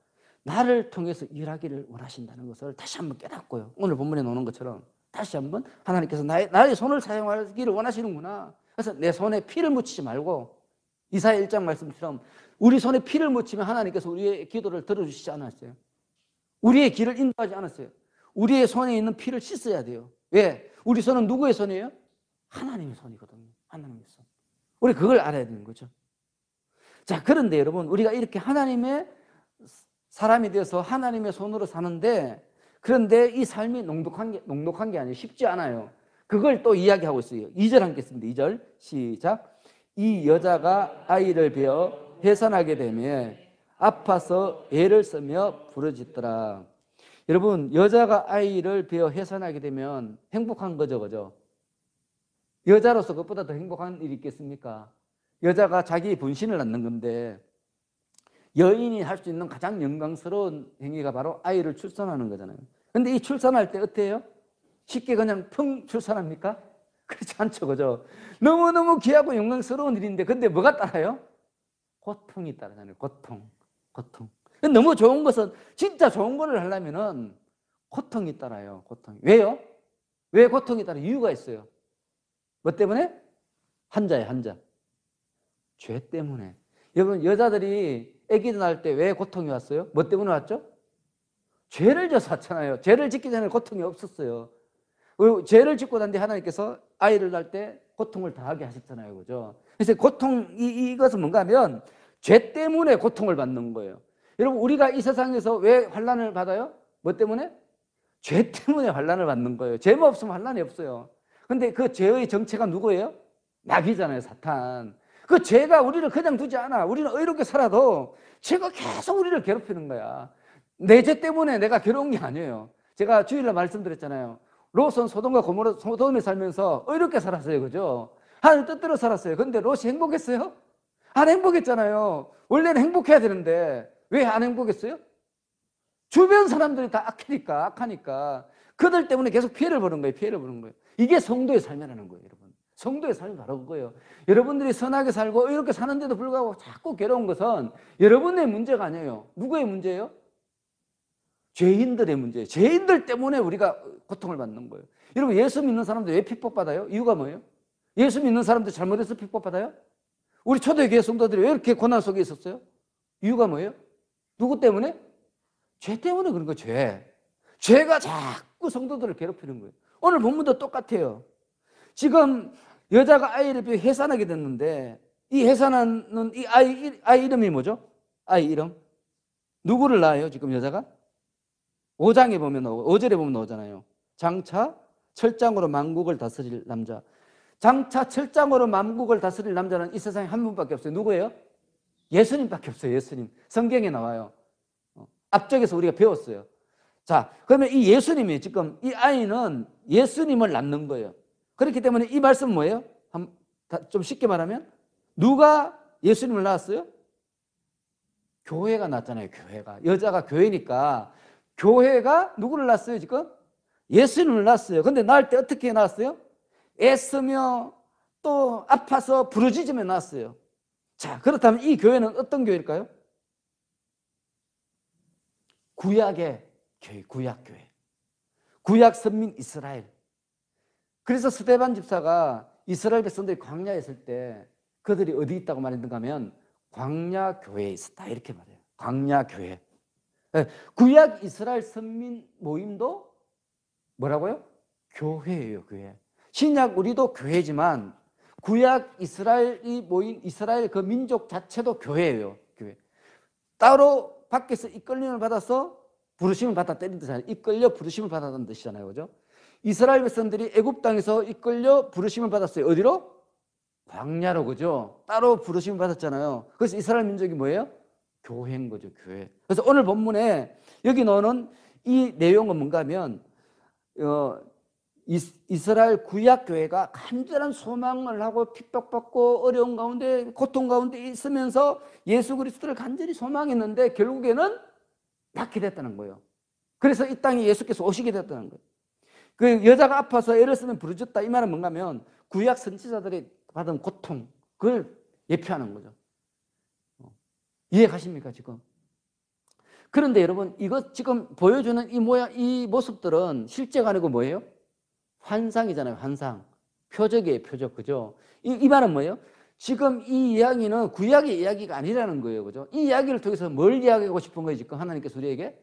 나를 통해서 일하기를 원하신다는 것을 다시 한번 깨닫고요, 오늘 본문에 나오는 것처럼 다시 한번 하나님께서 나의 손을 사용하기를 원하시는구나. 그래서 내 손에 피를 묻히지 말고, 이사야 1장 말씀처럼 우리 손에 피를 묻히면 하나님께서 우리의 기도를 들어주시지 않았어요. 우리의 길을 인도하지 않았어요. 우리의 손에 있는 피를 씻어야 돼요. 왜? 우리 손은 누구의 손이에요? 하나님의 손이거든요. 하나님의 손. 우리 그걸 알아야 되는 거죠. 자, 그런데 여러분, 우리가 이렇게 하나님의 사람이 되어서 하나님의 손으로 사는데, 그런데 이 삶이 녹록한 게 아니에요. 쉽지 않아요. 그걸 또 이야기하고 있어요. 2절 함께 씁니다. 2절 시작. 이 여자가 아이를 베어 해산하게 되면 아파서 애를 쓰며 부르짖더라. 여러분, 여자가 아이를 베어 해산하게 되면 행복한 거죠, 그죠? 여자로서 그것보다 더 행복한 일이 있겠습니까? 여자가 자기 분신을 낳는 건데, 여인이 할 수 있는 가장 영광스러운 행위가 바로 아이를 출산하는 거잖아요. 근데 이 출산할 때 어때요? 쉽게 그냥 펑 출산합니까? 그렇지 않죠, 그죠? 너무너무 귀하고 영광스러운 일인데, 근데 뭐가 따라요? 고통이 따르잖아요. 고통. 너무 좋은 것은, 진짜 좋은 거를 하려면은 고통이 따라요. 고통이. 왜요? 왜 고통이 따라요? 이유가 있어요. 뭐 때문에? 한자예요, 한자. 죄 때문에. 여러분, 여자들이 아기를 낳을 때 왜 고통이 왔어요? 뭐 때문에 왔죠? 죄를 져서 왔잖아요. 죄를 짓기 전에 고통이 없었어요. 그리고 죄를 짓고 난 뒤에 하나님께서 아이를 낳을 때 고통을 더하게 하셨잖아요, 그죠? 그래서 이것은 뭔가 하면 죄 때문에 고통을 받는 거예요. 여러분, 우리가 이 세상에서 왜 환난을 받아요? 뭐 때문에? 죄 때문에 환난을 받는 거예요. 죄만 없으면 환난이 없어요. 근데 그 죄의 정체가 누구예요? 마귀잖아요, 사탄. 그 죄가 우리를 그냥 두지 않아. 우리는 의롭게 살아도 죄가 계속 우리를 괴롭히는 거야. 내 죄 때문에 내가 괴로운 게 아니에요. 제가 주일날 말씀드렸잖아요. 롯은 소돔과 고모라, 소돔에 살면서 의롭게 살았어요, 그죠? 하나님 뜻대로 살았어요. 근데 롯이 행복했어요? 안 행복했잖아요. 원래는 행복해야 되는데 왜 안 행복했어요? 주변 사람들이 다 악하니까 그들 때문에 계속 피해를 보는 거예요. 이게 성도의 삶이라는 거예요, 여러분. 성도의 삶이 바로 그거예요. 여러분들이 선하게 살고 이렇게 사는데도 불구하고 자꾸 괴로운 것은 여러분의 문제가 아니에요. 누구의 문제예요? 죄인들의 문제예요. 죄인들 때문에 우리가 고통을 받는 거예요. 여러분, 예수 믿는 사람들 왜 핍박받아요? 이유가 뭐예요? 예수 믿는 사람들 잘못해서 핍박받아요? 우리 초대교회 성도들이 왜 이렇게 고난 속에 있었어요? 이유가 뭐예요? 누구 때문에? 죄 때문에 그런 거예요. 죄가 자꾸 성도들을 괴롭히는 거예요. 오늘 본문도 똑같아요. 지금 여자가 아이를 해산하게 됐는데 이 해산하는 이 아이 이름이 뭐죠? 아이 이름 누구를 낳아요? 지금 여자가 5장에 보면 5절에 보면 나오잖아요. 장차 철장으로 만국을 다스릴 남자. 장차 철장으로 만국을 다스릴 남자는 이 세상에 한 분밖에 없어요. 누구예요? 예수님밖에 없어요. 예수님. 성경에 나와요. 앞쪽에서 우리가 배웠어요. 자, 그러면 이 예수님이 지금 이 아이는 예수님을 낳는 거예요. 그렇기 때문에 이 말씀은 뭐예요? 좀 쉽게 말하면 누가 예수님을 낳았어요? 교회가 낳았잖아요. 교회가. 여자가 교회니까 교회가 누구를 낳았어요 지금? 예수님을 낳았어요. 근데 낳을 때 어떻게 낳았어요? 애쓰며 또 아파서 부르짖으며 낳았어요. 자, 그렇다면 이 교회는 어떤 교회일까요? 구약의 교회, 구약교회. 구약 선민 이스라엘. 그래서 스데반 집사가 이스라엘 백성들이 광야에 있을 때 그들이 어디 있다고 말했는가 하면 광야교회에 있었다 이렇게 말해요. 광야교회. 구약 이스라엘 선민 모임도 뭐라고요? 교회예요. 교회. 신약 우리도 교회지만 구약 이스라엘이 모인 이스라엘 그 민족 자체도 교회예요. 교회. 따로 밖에서 이끌림을 받아서 부르심을 받아 때린 뜻이잖아요. 이끌려 부르심을 받았다는 뜻이잖아요. 그죠? 이스라엘 백성들이 애굽 땅에서 이끌려 부르심을 받았어요. 어디로? 광야로. 그죠? 따로 부르심을 받았잖아요. 그래서 이스라엘 민족이 뭐예요? 교회인 거죠. 교회. 그래서 오늘 본문에 여기 나오는 이 내용은 뭔가 하면 이스라엘 구약 교회가 간절한 소망을 하고 핍박받고 어려운 가운데 고통 가운데 있으면서 예수 그리스도를 간절히 소망했는데 결국에는 낳게 됐다는 거예요. 그래서 이 땅에 예수께서 오시게 됐다는 거예요. 그 여자가 아파서 애를 쓰면 부르짖다 이 말은 뭔가 하면 구약 선지자들이 받은 고통 그걸 예표하는 거죠. 이해 가십니까 지금? 그런데 여러분 이거 지금 보여주는 이 모양 이 모습들은 실제가 아니고 뭐예요? 환상이잖아요. 환상. 표적이에요. 표적. 그죠? 이 말은 뭐예요? 지금 이 이야기는 구약의 이야기가 아니라는 거예요. 그죠? 이 이야기를 통해서 뭘 이야기하고 싶은 거예요? 지금 하나님께서 우리에게?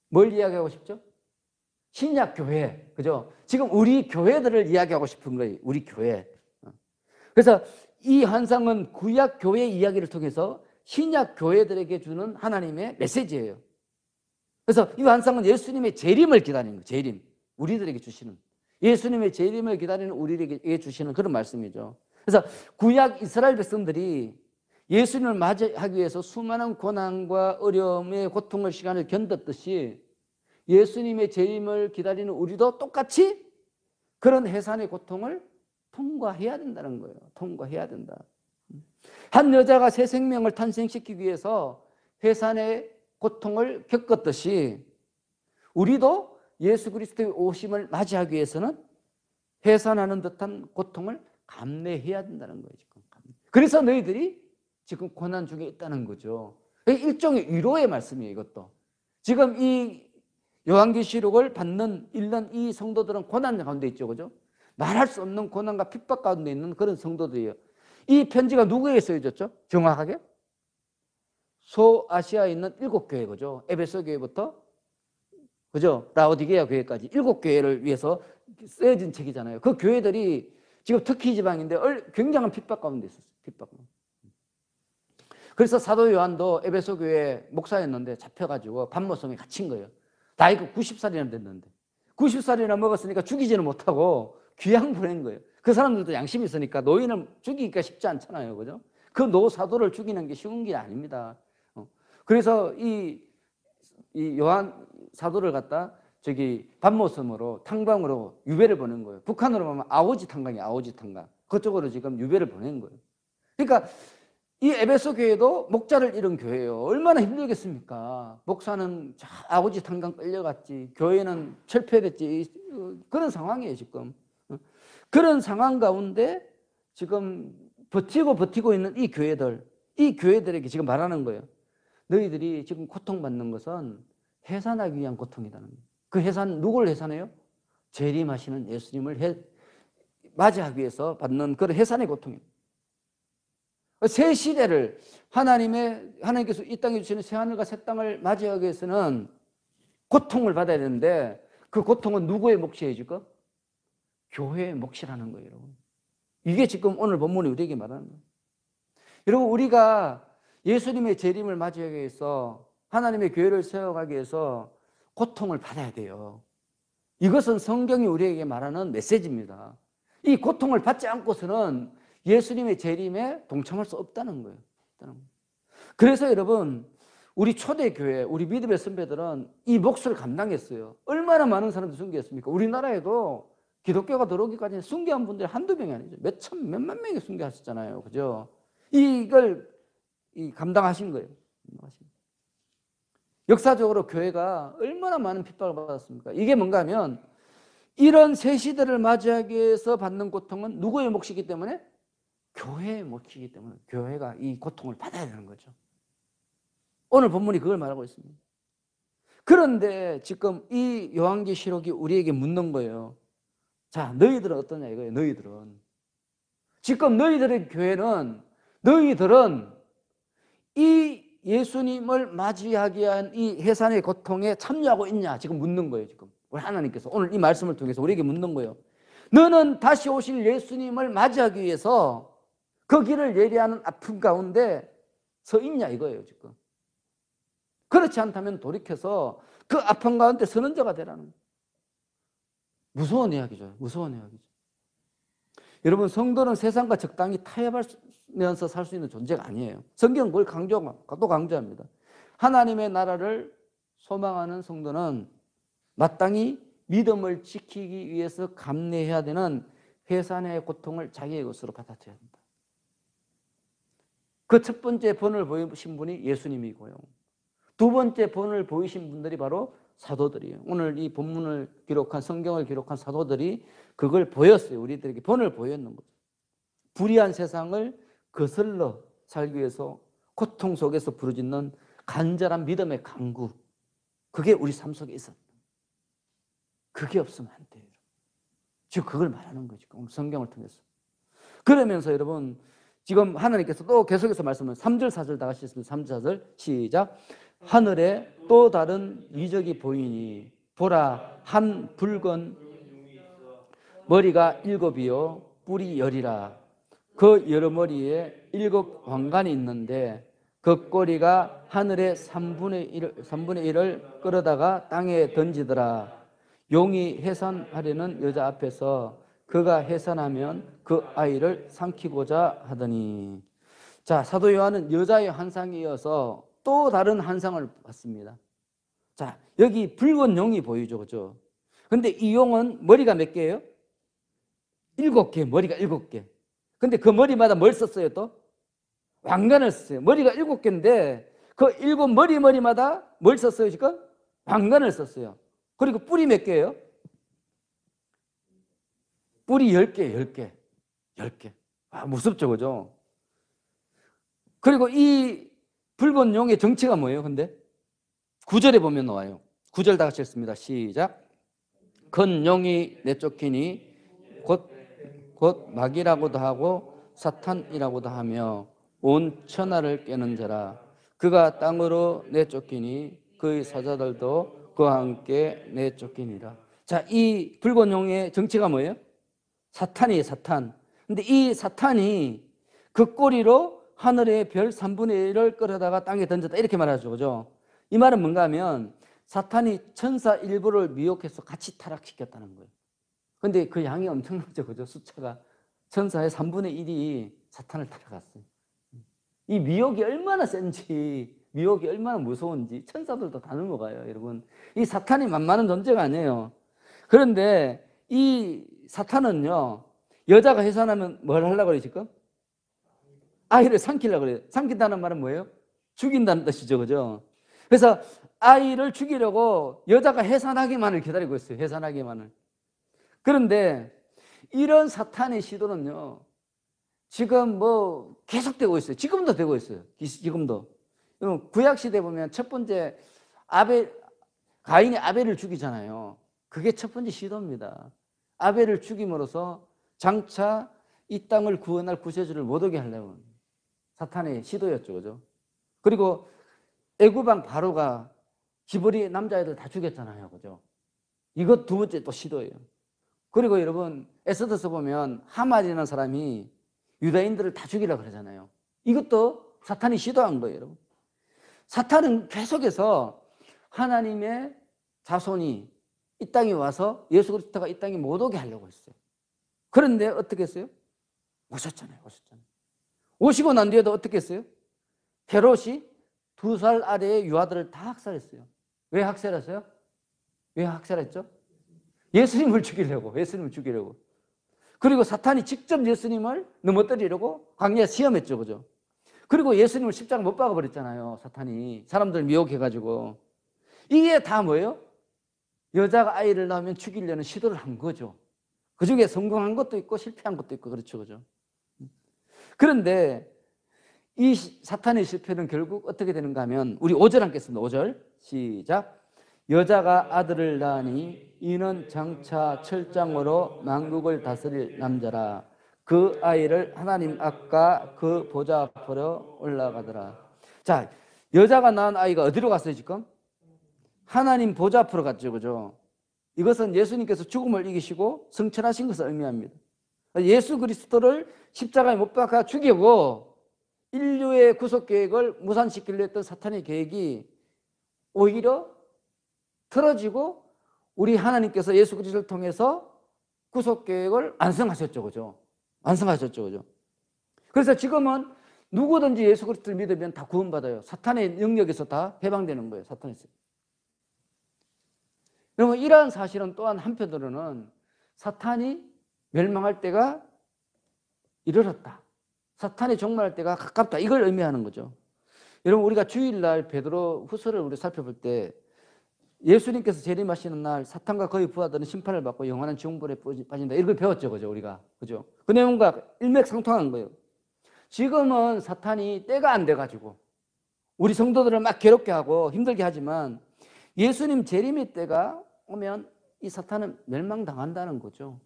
뭘 이야기하고 싶죠? 신약 교회. 그죠? 지금 우리 교회들을 이야기하고 싶은 거예요. 우리 교회. 그래서 이 환상은 구약 교회 이야기를 통해서 신약 교회들에게 주는 하나님의 메시지예요. 그래서 이 환상은 예수님의 재림을 기다리는 거예요. 재림. 우리들에게 주시는 예수님의 재림을 기다리는 우리에게 주시는 그런 말씀이죠. 그래서 구약 이스라엘 백성들이 예수님을 맞이하기 위해서 수많은 고난과 어려움의 고통의 시간을 견뎠듯이 예수님의 재림을 기다리는 우리도 똑같이 그런 해산의 고통을 통과해야 된다는 거예요. 통과해야 된다. 한 여자가 새 생명을 탄생시키기 위해서 해산의 고통을 겪었듯이 우리도 예수 그리스도의 오심을 맞이하기 위해서는 해산하는 듯한 고통을 감내해야 된다는 거예요. 지금. 그래서 너희들이 지금 고난 중에 있다는 거죠. 일종의 위로의 말씀이에요. 이것도. 지금 이 요한계시록을 읽는 이 성도들은 고난 가운데 있죠. 그죠? 말할 수 없는 고난과 핍박 가운데 있는 그런 성도들이에요. 이 편지가 누구에게 쓰여졌죠? 정확하게? 소아시아에 있는 7교회. 그죠? 에베소 교회부터 그죠? 라오디게아 교회까지 7교회를 위해서 쓰여진 책이잖아요. 그 교회들이 지금 터키 지방인데 굉장한 핍박 가운데 있었어요. 핍박. 그래서 사도 요한도 에베소 교회 목사였는데 잡혀가지고 밤모섬에 갇힌 거예요. 나이가 90살이나 됐는데 90살이나 먹었으니까 죽이지는 못하고 귀양 보낸 거예요. 그 사람들도 양심이 있으니까 노인을 죽이기가 쉽지 않잖아요. 그죠? 그 노사도를 죽이는 게 쉬운 게 아닙니다. 그래서 이 요한 사도를 갖다 밤모섬으로 탄광으로 유배를 보낸 거예요. 북한으로 보면 아오지 탄광이에요. 아오지 탄광. 그쪽으로 지금 유배를 보낸 거예요. 그러니까 이 에베소 교회도 목자를 잃은 교회예요. 얼마나 힘들겠습니까? 목사는 아오지 탄광 끌려갔지. 교회는 철폐됐지. 그런 상황이에요 지금. 그런 상황 가운데 지금 버티고 있는 이 교회들에게 지금 말하는 거예요. 너희들이 지금 고통받는 것은 해산하기 위한 고통이라는 거예요. 그 해산 누구를 해산해요? 재림하시는 예수님을 맞이하기 위해서 받는 그런 해산의 고통이에요. 새 시대를 하나님께서 이 땅에 주시는 새 하늘과 새 땅을 맞이하기 위해서는 고통을 받아야 되는데 그 고통은 누구의 몫이에요 지금? 교회의 몫이라는 거예요. 여러분. 이게 지금 오늘 본문이 우리에게 말하는 거예요. 여러분 우리가 예수님의 재림을 맞이하기 위해서 하나님의 교회를 세워가기 위해서 고통을 받아야 돼요. 이것은 성경이 우리에게 말하는 메시지입니다. 이 고통을 받지 않고서는 예수님의 재림에 동참할 수 없다는 거예요. 그래서 여러분 우리 초대교회, 우리 믿음의 선배들은 이 몫을 감당했어요. 얼마나 많은 사람들이 순교했습니까? 우리나라에도 기독교가 들어오기까지 순교한 분들이 한두 명이 아니죠. 몇만 명이 순교하셨잖아요. 그죠? 이걸 감당하신 거예요. 역사적으로 교회가 얼마나 많은 핍박을 받았습니까? 이게 뭔가 하면 이런 새 시대를 맞이하기 위해서 받는 고통은 누구의 몫이기 때문에? 교회의 몫이기 때문에 교회가 이 고통을 받아야 되는 거죠. 오늘 본문이 그걸 말하고 있습니다. 그런데 지금 이 요한계시록이 우리에게 묻는 거예요. 자, 너희들은 어떠냐 이거예요. 너희들은 지금 너희들의 교회는 너희들은 이 예수님을 맞이하기 위한 이 해산의 고통에 참여하고 있냐 지금 묻는 거예요. 지금 우리 하나님께서 오늘 이 말씀을 통해서 우리에게 묻는 거예요. 너는 다시 오실 예수님을 맞이하기 위해서 그 길을 예리하는 아픔 가운데 서 있냐 이거예요. 지금 그렇지 않다면 돌이켜서 그 아픔 가운데 서는 자가 되라는 거예요. 무서운 이야기죠. 무서운 이야기죠. 여러분 성도는 세상과 적당히 타협하면서 살 수 있는 존재가 아니에요. 성경은 그걸 또 강조합니다. 하나님의 나라를 소망하는 성도는 마땅히 믿음을 지키기 위해서 감내해야 되는 해산의 고통을 자기의 것으로 받아들여야 한다. 그 첫 번째 본을 보이신 분이 예수님이고요. 두 번째 본을 보이신 분들이 바로 사도들이에요. 오늘 이 본문을 기록한 성경을 기록한 사도들이 그걸 보였어요. 우리들에게 본을 보였는 거죠. 불의한 세상을 거슬러 살기 위해서 고통 속에서 부르짖는 간절한 믿음의 강구. 그게 우리 삶 속에 있었다. 그게 없으면 안 돼요. 지금 그걸 말하는 거죠. 오늘 성경을 통해서. 그러면서 여러분 지금 하나님께서 또 계속해서 말씀을 3절 4절 다 같이 읽습니다. 3절 4절 시작. 하늘에 또 다른 이적이 보이니 보라 한 붉은 머리가 7이요 뿔이 10이라. 그 여러 머리에 7 왕관이 있는데 그 꼬리가 하늘의 3분의 1을 끌어다가 땅에 던지더라. 용이 해산하려는 여자 앞에서 그가 해산하면 그 아이를 삼키고자 하더니. 자, 사도 요한은 여자의 환상에 이어서 또 다른 환상을 봤습니다. 자, 여기 붉은 용이 보이죠. 그죠? 근데 이 용은 머리가 몇 개예요? 7개, 머리가 7개. 근데 그 머리마다 뭘 썼어요 또? 왕관을 썼어요. 머리가 7개인데 그 7머리마다 뭘 썼어요 지금? 왕관을 썼어요. 그리고 뿔이 몇 개예요? 뿔이 10개. 아, 무섭죠, 그죠? 그리고 이 붉은 용의 정체가 뭐예요, 근데? 9절에 보면 나와요. 9절 다 같이 읽습니다. 시작. 큰 용이 내쫓기니 곧 마귀라고도 하고 사탄이라고도 하며 온 천하를 깨는 자라. 그가 땅으로 내쫓기니 그의 사자들도 그와 함께 내쫓기니라. 자, 이 붉은 용의 정체가 뭐예요? 사탄이에요, 사탄. 근데 이 사탄이 그 꼬리로 하늘의 별 3분의 1을 끌어다가 땅에 던졌다 이렇게 말하죠. 그죠? 이 말은 뭔가 하면 사탄이 천사 일부를 미혹해서 같이 타락시켰다는 거예요. 근데 그 양이 엄청나죠. 그죠? 숫자가 천사의 3분의 1이 사탄을 따라갔어요. 이 미혹이 얼마나 센지, 미혹이 얼마나 무서운지 천사들도 다 넘어가요, 여러분. 이 사탄이 만만한 존재가 아니에요. 그런데 이 사탄은요, 여자가 해산하면 뭘 하려고 그래요, 지금? 아이를 삼키려고 그래요. 삼킨다는 말은 뭐예요? 죽인다는 뜻이죠, 그죠? 그래서 아이를 죽이려고 여자가 해산하기만을 기다리고 있어요, 해산하기만을. 그런데 이런 사탄의 시도는요, 지금 뭐 계속되고 있어요. 지금도 되고 있어요. 지금도. 구약시대 보면 첫 번째 가인이 아벨을 죽이잖아요. 그게 첫 번째 시도입니다. 아벨을 죽임으로써 장차 이 땅을 구원할 구세주를 못 오게 하려고 사탄의 시도였죠. 그죠? 그리고 애굽왕 바로가 기브리 남자애들 다 죽였잖아요. 그죠? 이것 두 번째 또 시도예요. 그리고 여러분 에스더서 보면 하만이라는 사람이 유다인들을 다 죽이려고 그러잖아요. 이것도 사탄이 시도한 거예요. 여러분. 사탄은 계속해서 하나님의 자손이 이 땅에 와서 예수 그리스도가 이 땅에 못 오게 하려고 했어요. 그런데 어떻게 했어요? 오셨잖아요. 오시고 난 뒤에도 어떻게 했어요? 헤롯이 2살 아래의 유아들을 다 학살했어요. 왜 학살했어요? 왜 학살했죠? 예수님을 죽이려고. 그리고 사탄이 직접 예수님을 넘어뜨리려고 광야에 시험했죠. 그죠? 그리고 예수님을 십자가 못 박아버렸잖아요. 사탄이. 사람들 미혹해가지고. 이게 다 뭐예요? 여자가 아이를 낳으면 죽이려는 시도를 한 거죠. 그 중에 성공한 것도 있고 실패한 것도 있고 그렇죠. 그죠? 그런데 이 사탄의 실패는 결국 어떻게 되는가 하면 우리 5절 함께했습니다. 5절 시작. 여자가 아들을 낳으니 이는 장차 철장으로 만국을 다스릴 남자라. 그 아이를 하나님 앞과 그 보좌 앞으로 올라가더라. 자, 여자가 낳은 아이가 어디로 갔어요 지금? 하나님 보좌 앞으로 갔죠. 그죠? 이것은 예수님께서 죽음을 이기시고 승천하신 것을 의미합니다. 예수 그리스도를 십자가에 못 박아 죽이고 인류의 구속 계획을 무산시키려 했던 사탄의 계획이 오히려 틀어지고 우리 하나님께서 예수 그리스도를 통해서 구속 계획을 완성하셨죠. 그죠? 그죠? 그래서 지금은 누구든지 예수 그리스도를 믿으면 다 구원받아요. 사탄의 영역에서 다 해방되는 거예요. 사탄에서. 여러분 이러한 사실은 또한 한편으로는 사탄이 멸망할 때가 이르렀다. 사탄이 종말할 때가 가깝다. 이걸 의미하는 거죠. 여러분 우리가 주일날 베드로 후서를 우리 살펴볼 때 예수님께서 재림하시는 날 사탄과 그의 부하들은 심판을 받고 영원한 지옥불에 빠진다. 이걸 배웠죠. 그죠? 우리가. 그죠? 그 내용과 일맥상통한 거예요. 지금은 사탄이 때가 안 돼가지고 우리 성도들을 막 괴롭게 하고 힘들게 하지만 예수님 재림의 때가 오면 이 사탄은 멸망당한다는 거죠.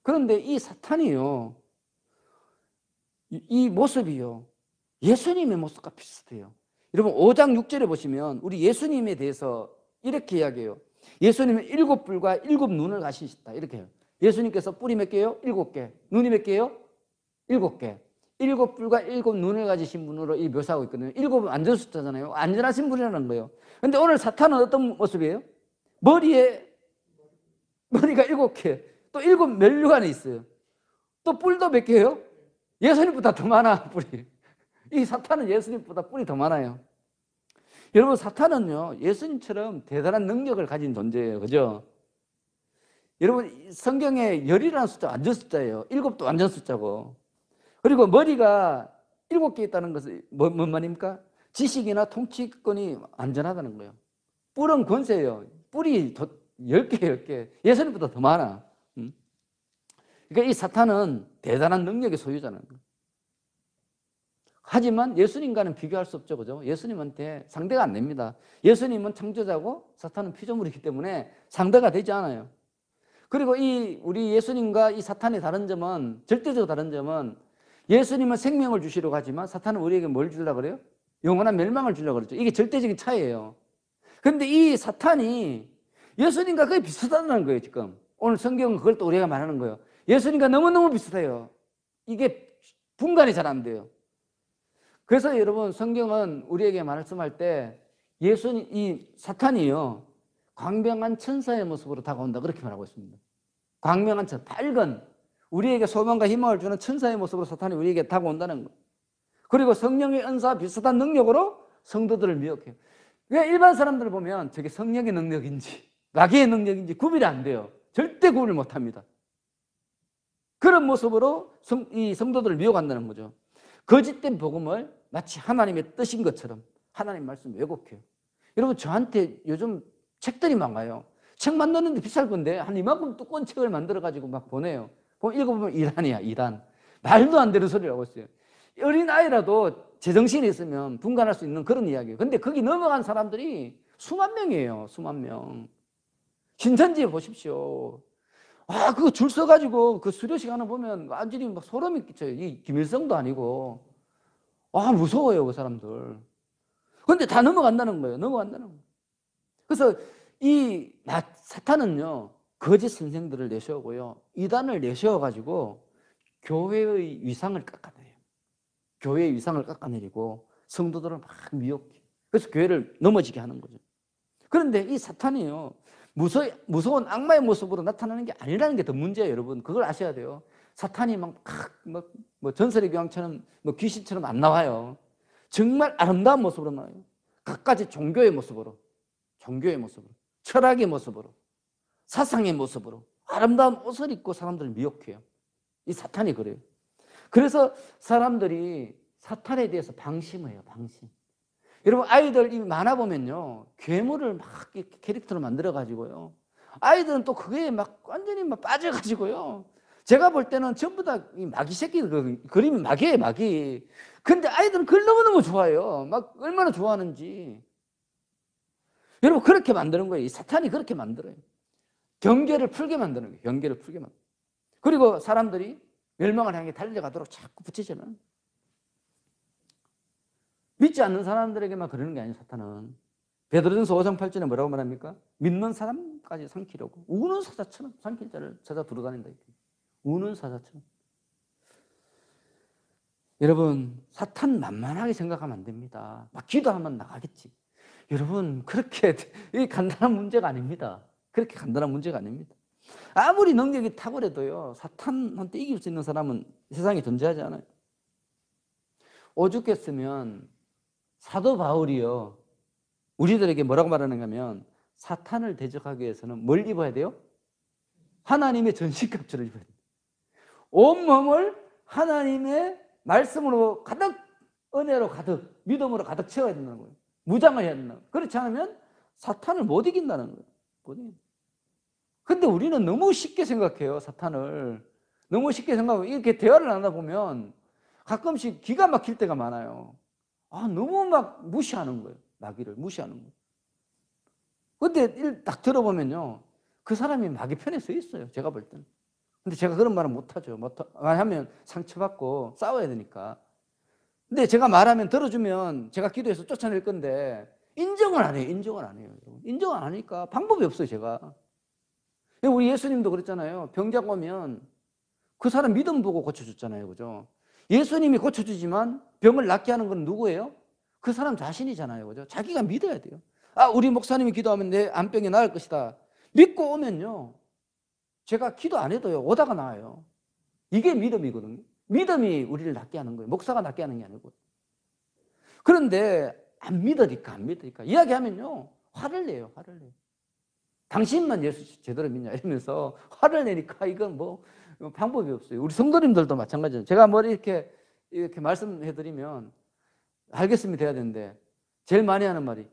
그런데 이 사탄이요, 이 모습이요, 예수님의 모습과 비슷해요. 여러분 5장 6절에 보시면 우리 예수님에 대해서 이렇게 이야기해요. 예수님은 7뿔과 7눈을 가지시다. 이렇게 해요. 예수님께서 뿔이 몇 개요? 7개. 눈이 몇 개요? 7개. 7뿔과 7눈을 가지신 분으로 이 묘사하고 있거든요. 7은 안전 숫자잖아요. 안전하신 분이라는 거예요. 그런데 오늘 사탄은 어떤 모습이에요? 머리가 7개. 또 7 면류관에 있어요. 또 뿔도 몇 개예요? 예수님보다 더 많아, 뿔이. 이 사탄은 예수님보다 뿔이 더 많아요. 여러분 사탄은요 예수님처럼 대단한 능력을 가진 존재예요. 그죠? 여러분 성경에 열이라는 숫자 완전 숫자예요. 7도 완전 숫자고. 그리고 머리가 7개 있다는 것은 뭔 말입니까? 지식이나 통치권이 안전하다는 거예요. 뿔은 권세예요. 뿔이 10개. 예수님보다 더 많아. 그러니까 이 사탄은 대단한 능력의 소유자는 거예요. 하지만 예수님과는 비교할 수 없죠. 그죠? 예수님한테 상대가 안 됩니다. 예수님은 창조자고 사탄은 피조물이기 때문에 상대가 되지 않아요. 그리고 우리 예수님과 이 사탄의 다른 점은, 절대적으로 다른 점은 예수님은 생명을 주시려고 하지만 사탄은 우리에게 뭘 주려고 그래요? 영원한 멸망을 주려고 그러죠. 이게 절대적인 차이예요. 그런데 이 사탄이 예수님과 거의 비슷하다는 거예요. 지금 오늘 성경은 그걸 또 우리가 말하는 거예요. 예수님과 너무너무 비슷해요. 이게 분간이 잘 안 돼요. 그래서 여러분 성경은 우리에게 말씀할 때 이 사탄이요 광명한 천사의 모습으로 다가온다 그렇게 말하고 있습니다. 광명한 천사, 밝은 우리에게 소망과 희망을 주는 천사의 모습으로 사탄이 우리에게 다가온다는 거예요. 그리고 성령의 은사와 비슷한 능력으로 성도들을 미혹해요. 왜 일반 사람들을 보면 저게 성령의 능력인지 마귀의 능력인지 구별이 안 돼요. 절대 구분을 못합니다. 그런 모습으로 이 성도들을 미혹한다는 거죠. 거짓된 복음을 마치 하나님의 뜻인 것처럼 하나님 말씀 왜곡해요. 여러분 저한테 요즘 책들이 많아요. 책 만드는데 비쌀 건데 한 이만큼 두꺼운 책을 만들어가지고 막 보내요. 읽어보면 이단이야, 이단. 말도 안 되는 소리를 하고 있어요. 어린아이라도 제정신이 있으면 분간할 수 있는 그런 이야기예요. 근데 거기 넘어간 사람들이 수만 명이에요. 수만 명. 신천지에 보십시오. 그거 줄 서가지고 그 수료 시간을 보면 완전히 막 소름이 끼쳐요. 이 김일성도 아니고. 무서워요, 그 사람들. 근데 다 넘어간다는 거예요. 넘어간다는 거예요. 그래서 이 사탄은요, 거짓 선생들을 내세우고요, 이단을 내세워가지고 교회의 위상을 깎아내려요. 교회의 위상을 깎아내리고 성도들을 막 미혹해. 그래서 교회를 넘어지게 하는 거죠. 그런데 이 사탄이요, 무서운 악마의 모습으로 나타나는 게 아니라는 게 더 문제예요, 여러분. 그걸 아셔야 돼요. 사탄이 뭐 전설의 교황처럼 뭐 귀신처럼 안 나와요. 정말 아름다운 모습으로 나와요. 갖가지 종교의 모습으로, 철학의 모습으로, 사상의 모습으로 아름다운 옷을 입고 사람들을 미혹해요. 이 사탄이 그래요. 그래서 사람들이 사탄에 대해서 방심해요, 방심. 여러분, 아이들 이 만화 보면요, 괴물을 막 캐릭터로 만들어가지고요, 아이들은 또 그게 막 완전히 막 빠져가지고요, 제가 볼 때는 전부 다 이 마귀 새끼 그림이 마귀예요, 마귀. 근데 아이들은 그걸 너무너무 좋아해요. 막 얼마나 좋아하는지. 여러분, 그렇게 만드는 거예요. 이 사탄이 그렇게 만들어요. 경계를 풀게 만드는 거예요. 경계를 풀게 만드는 거예요. 그리고 사람들이 멸망을 향해 달려가도록 자꾸 붙이잖아요. 믿지 않는 사람들에게만 그러는 게 아니에요, 사탄은. 베드로전서 5장 8절에 뭐라고 말합니까? 믿는 사람까지 삼키려고 우는 사자처럼 삼킬 자를 찾아 두루다닌다. 우는 사자처럼. 여러분, 사탄 만만하게 생각하면 안 됩니다. 막 기도하면 나가겠지. 여러분, 그렇게 간단한 문제가 아닙니다. 그렇게 간단한 문제가 아닙니다. 아무리 능력이 탁월해도요, 사탄한테 이길 수 있는 사람은 세상에 존재하지 않아요. 오죽했으면 사도 바울이요, 우리들에게 뭐라고 말하는가 하면, 사탄을 대적하기 위해서는 뭘 입어야 돼요? 하나님의 전신갑주를 입어야 돼요. 온몸을 하나님의 말씀으로 가득, 은혜로 가득, 믿음으로 가득 채워야 된다는 거예요. 무장을 해야 된다는 거예요. 그렇지 않으면 사탄을 못 이긴다는 거예요. 못 이긴다. 근데 우리는 너무 쉽게 생각해요, 사탄을. 너무 쉽게 생각하고, 이렇게 대화를 나누다 보면 가끔씩 기가 막힐 때가 많아요. 너무 막 무시하는 거예요. 마귀를 무시하는 거예요. 근데 딱 들어보면요, 그 사람이 마귀 편에 서 있어요, 제가 볼 때는. 근데 제가 그런 말은 못하죠. 말하면 상처받고 싸워야 되니까. 근데 제가 말하면 들어주면 제가 기도해서 쫓아낼 건데, 인정을 안 해요. 인정을 안 해요. 인정을 안 하니까 방법이 없어요, 제가. 우리 예수님도 그랬잖아요. 병자가 오면 그 사람 믿음 보고 고쳐줬잖아요, 그죠? 예수님이 고쳐주지만 병을 낫게 하는 건 누구예요? 그 사람 자신이잖아요, 그죠? 자기가 믿어야 돼요. 우리 목사님이 기도하면 내 암병이 나을 것이다. 믿고 오면요, 제가 기도 안 해도요, 오다가 나와요. 이게 믿음이거든요. 믿음이 우리를 낫게 하는 거예요. 목사가 낫게 하는 게 아니고. 그런데 안 믿으니까 이야기하면요, 화를 내요. 당신만 예수 제대로 믿냐 이러면서 화를 내니까 이건 뭐 방법이 없어요. 우리 성도님들도 마찬가지예요. 제가 뭐 이렇게 말씀해드리면 알겠습니다 해야 되는데, 제일 많이 하는 말이,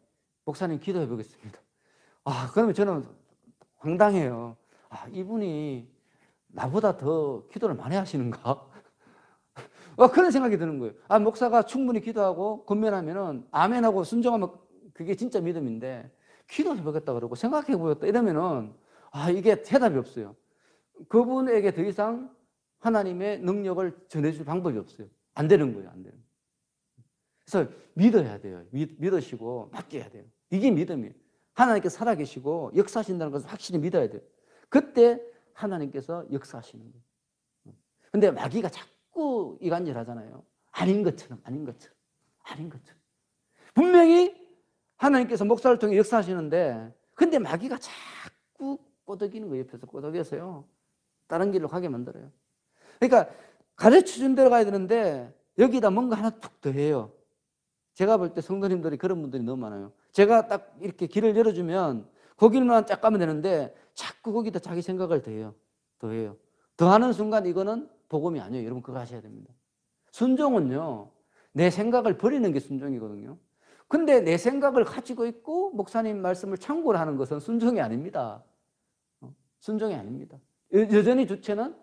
목사님 기도해 보겠습니다. 그러면 저는 황당해요. 이분이 나보다 더 기도를 많이 하시는가? 그런 생각이 드는 거예요. 목사가 충분히 기도하고 권면하면은 아멘하고 순종하면 그게 진짜 믿음인데, 기도해 보겠다 그러고 생각해 보겠다 이러면은 이게 대답이 없어요. 그분에게 더 이상 하나님의 능력을 전해줄 방법이 없어요. 안 되는 거예요, 안 되는 거예요. 그래서 믿어야 돼요. 믿으시고 맡겨야 돼요. 이게 믿음이에요. 하나님께서 살아계시고 역사하신다는 것을 확실히 믿어야 돼요. 그때 하나님께서 역사하시는 거예요. 근데 마귀가 자꾸 이간질 하잖아요. 아닌 것처럼. 분명히 하나님께서 목사를 통해 역사하시는데, 근데 마귀가 자꾸 꼬드기는 거예요. 옆에서 꼬드겨서요, 다른 길로 가게 만들어요. 그러니까 가르쳐준 대로 가야 되는데 여기다 뭔가 하나 툭 더해요. 제가 볼 때 성도님들이 그런 분들이 너무 많아요. 제가 딱 이렇게 길을 열어주면 거기만 쫙 가면 되는데 자꾸 거기다 자기 생각을 더해요. 더하는 순간 이거는 복음이 아니에요. 여러분, 그거 하셔야 됩니다. 순종은요, 내 생각을 버리는 게 순종이거든요. 근데 내 생각을 가지고 있고 목사님 말씀을 참고를 하는 것은 순종이 아닙니다. 순종이 아닙니다. 여전히 주체는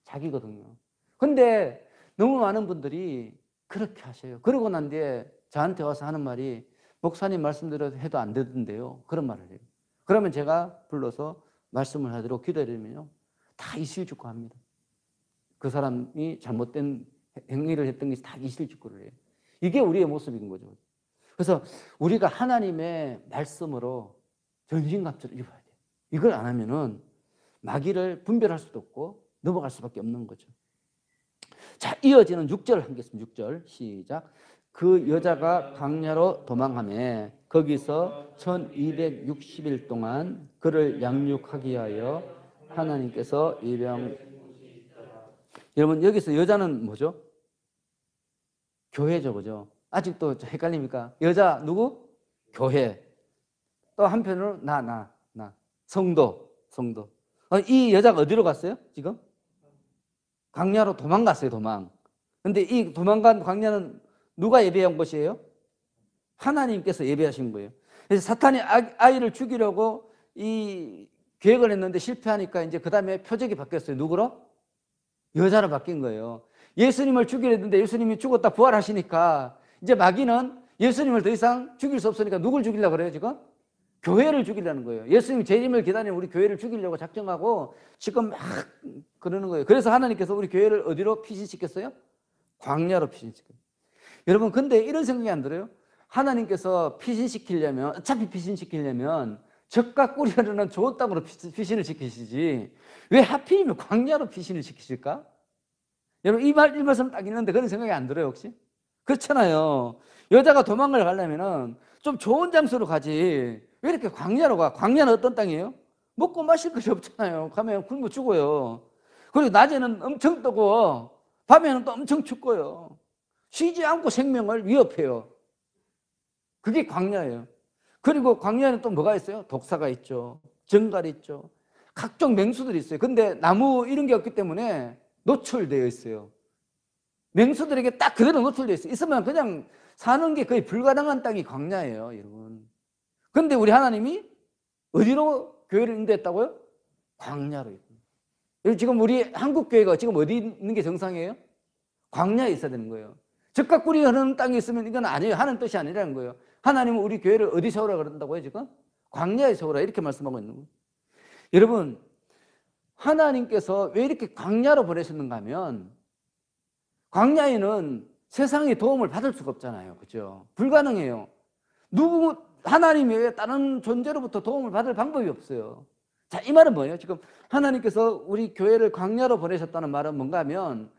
자기거든요. 근데 너무 많은 분들이 그렇게 하셔요. 그러고 난 뒤에 저한테 와서 하는 말이, 목사님 말씀대로 해도 안 되던데요, 그런 말을 해요. 그러면 제가 불러서 말씀을 하도록 기도해드리면요, 다 이실직고 합니다. 그 사람이 잘못된 행위를 했던 것이 다 이실직고를 해요. 이게 우리의 모습인 거죠. 그래서 우리가 하나님의 말씀으로 전신갑주를 입어야 돼요. 이걸 안 하면은 마귀를 분별할 수도 없고 넘어갈 수밖에 없는 거죠. 자, 이어지는 6절 하겠습니다. 6절 시작. 그 여자가 광야로 도망하며 거기서 1260일 동안 그를 양육하기 위하여 하나님께서 여러분 여기서 여자는 뭐죠? 교회죠, 그죠? 아직도 헷갈립니까? 여자 누구? 교회. 또 한편으로 나 성도. 이 여자가 어디로 갔어요? 지금? 광야로 도망갔어요, 도망. 근데 이 도망간 광야는 누가 예배한 곳이에요? 하나님께서 예배하신 거예요. 그래서 사탄이 아이를 죽이려고 이 계획을 했는데 실패하니까 이제 그 다음에 표적이 바뀌었어요. 누구로? 여자로 바뀐 거예요. 예수님을 죽이려 했는데 예수님이 죽었다 부활하시니까 이제 마귀는 예수님을 더 이상 죽일 수 없으니까 누굴 죽이려고 그래요, 지금? 교회를 죽이려는 거예요. 예수님 재림을 기다리는 우리 교회를 죽이려고 작정하고 지금 막 그러는 거예요. 그래서 하나님께서 우리 교회를 어디로 피신시켰어요? 광야로 피신시켰어요. 여러분, 근데 이런 생각이 안 들어요? 하나님께서 피신시키려면, 어차피 피신시키려면 적과 꿀이 흐르는 좋은 땅으로 피신을 시키시지 왜 하필이면 광야로 피신을 시키실까? 여러분, 이 말씀 딱 있는데 그런 생각이 안 들어요, 혹시? 그렇잖아요. 여자가 도망을 가려면은 좀 좋은 장소로 가지 왜 이렇게 광야로 가? 광야는 어떤 땅이에요? 먹고 마실 것이 없잖아요. 가면 굶어 죽어요. 그리고 낮에는 엄청 뜨거워. 밤에는 또 엄청 춥고요. 쉬지 않고 생명을 위협해요. 그게 광야예요. 그리고 광야에는 또 뭐가 있어요? 독사가 있죠. 정갈이 있죠. 각종 맹수들이 있어요. 근데 나무 이런 게 없기 때문에 노출되어 있어요. 맹수들에게 딱 그대로 노출되어 있어요. 있으면 그냥 사는 게 거의 불가능한 땅이 광야예요, 여러분. 근데 우리 하나님이 어디로 교회를 인도했다고요? 광야로. 지금 우리 한국 교회가 지금 어디 있는 게 정상이에요? 광야에 있어야 되는 거예요. 적과 꿀이 흐르는 땅에 있으면 이건 아니에요. 하는 뜻이 아니라는 거예요. 하나님은 우리 교회를 어디 세우라 그런다고요, 지금? 광야에 세우라 이렇게 말씀하고 있는 거예요. 여러분, 하나님께서 왜 이렇게 광야로 보내셨는가 하면 광야에는 세상의 도움을 받을 수가 없잖아요. 그죠? 불가능해요. 하나님 외에 다른 존재로부터 도움을 받을 방법이 없어요. 자, 이 말은 뭐예요? 지금 하나님께서 우리 교회를 광야로 보내셨다는 말은 뭔가 하면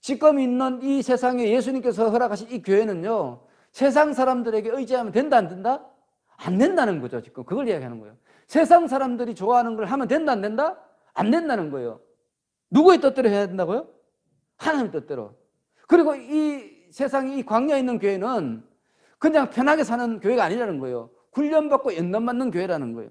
지금 있는 이 세상에 예수님께서 허락하신 이 교회는요, 세상 사람들에게 의지하면 된다, 안 된다? 안 된다는 거죠. 지금 그걸 이야기하는 거예요. 세상 사람들이 좋아하는 걸 하면 된다, 안 된다? 안 된다는 거예요. 누구의 뜻대로 해야 된다고요? 하나님의 뜻대로. 그리고 이 세상에 이 광야에 있는 교회는 그냥 편하게 사는 교회가 아니라는 거예요. 훈련받고 연단받는 교회라는 거예요.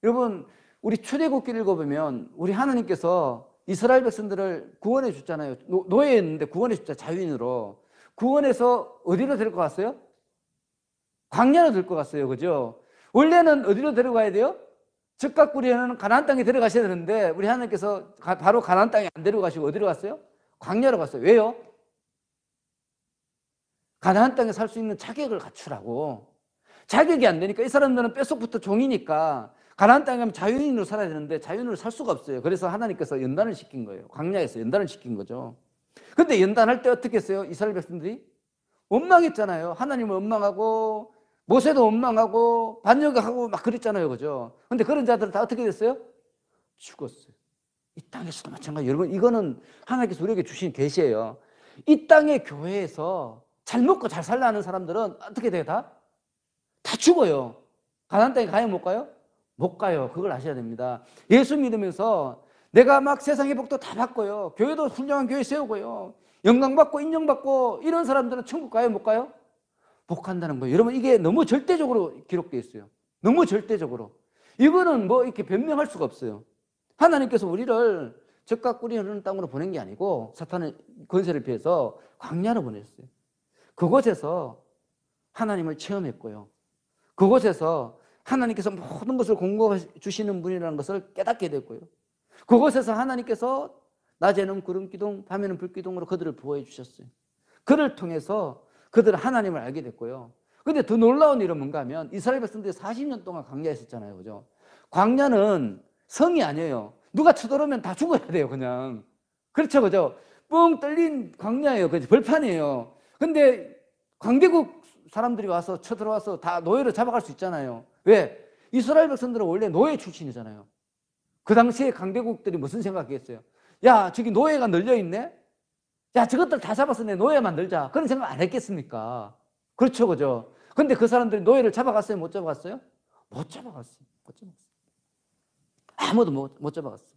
여러분, 우리 출애굽기를 읽어보면 우리 하나님께서 이스라엘 백성들을 구원해 줬잖아요. 노예였는데 구원해 줬잖아요. 자유인으로. 구원해서 어디로 데리고 갔어요? 광야로 데리고 갔어요. 그죠? 원래는 어디로 데려가야 돼요? 적과 꿀이 흐르는 가나안 땅에 데려가셔야 되는데 우리 하나님께서 바로 가나안 땅에 안 데려가시고 어디로 갔어요? 광야로 갔어요. 왜요? 가나안 땅에 살 수 있는 자격을 갖추라고. 자격이 안 되니까 이 사람들은 뼛속부터 종이니까 가나안 땅에 가면 자유인으로 살아야 되는데 자유인으로 살 수가 없어요. 그래서 하나님께서 연단을 시킨 거예요. 광야에서 연단을 시킨 거죠. 근데 연단할 때 어떻게 했어요? 이스라엘 백성들이 원망했잖아요. 하나님을 원망하고 모세도 원망하고 반역하고 막 그랬잖아요. 그죠? 근데 그런 자들은 다 어떻게 됐어요? 죽었어요. 이 땅에서도 마찬가지. 여러분, 이거는 하나님께서 우리에게 주신 계시예요. 이 땅의 교회에서 잘 먹고 잘 살라 하는 사람들은 어떻게 돼요? 다 죽어요. 가나안 땅에 가요, 못 가요? 못 가요. 그걸 아셔야 됩니다. 예수 믿으면서 내가 막 세상의 복도 다 받고요. 교회도 훌륭한 교회 세우고요. 영광받고 인정받고 이런 사람들은 천국 가요, 못 가요? 못 간다는 거예요. 여러분, 이게 너무 절대적으로 기록되어 있어요. 너무 절대적으로. 이거는 뭐 이렇게 변명할 수가 없어요. 하나님께서 우리를 적과 꿀이 흐르는 땅으로 보낸 게 아니고 사탄의 권세를 피해서 광야로 보냈어요. 그곳에서 하나님을 체험했고요. 그곳에서 하나님께서 모든 것을 공급해 주시는 분이라는 것을 깨닫게 됐고요. 그곳에서 하나님께서 낮에는 구름기둥, 밤에는 불기둥으로 그들을 보호해 주셨어요. 그를 통해서 그들은 하나님을 알게 됐고요. 근데 더 놀라운 일은 뭔가 하면 이스라엘 백성들이 40년 동안 광야에 있었잖아요. 그죠? 광야는 성이 아니에요. 누가 쳐들어오면 다 죽어야 돼요, 그냥. 그렇죠, 그죠? 뻥 뚫린 광야예요. 그죠? 벌판이에요. 근데 강대국 사람들이 와서 쳐들어와서 다 노예로 잡아갈 수 있잖아요. 왜? 이스라엘 백성들은 원래 노예 출신이잖아요. 그 당시에 강대국들이 무슨 생각했어요? 야, 저기 노예가 널려있네? 야, 저것들 다 잡아서 내 노예 만들자. 그런 생각 안 했겠습니까? 그렇죠, 그죠? 근데 그 사람들이 노예를 잡아갔어요? 못 잡아갔어요? 못 잡아갔어요. 못 잡아갔어요. 아무도 못 잡아갔어요.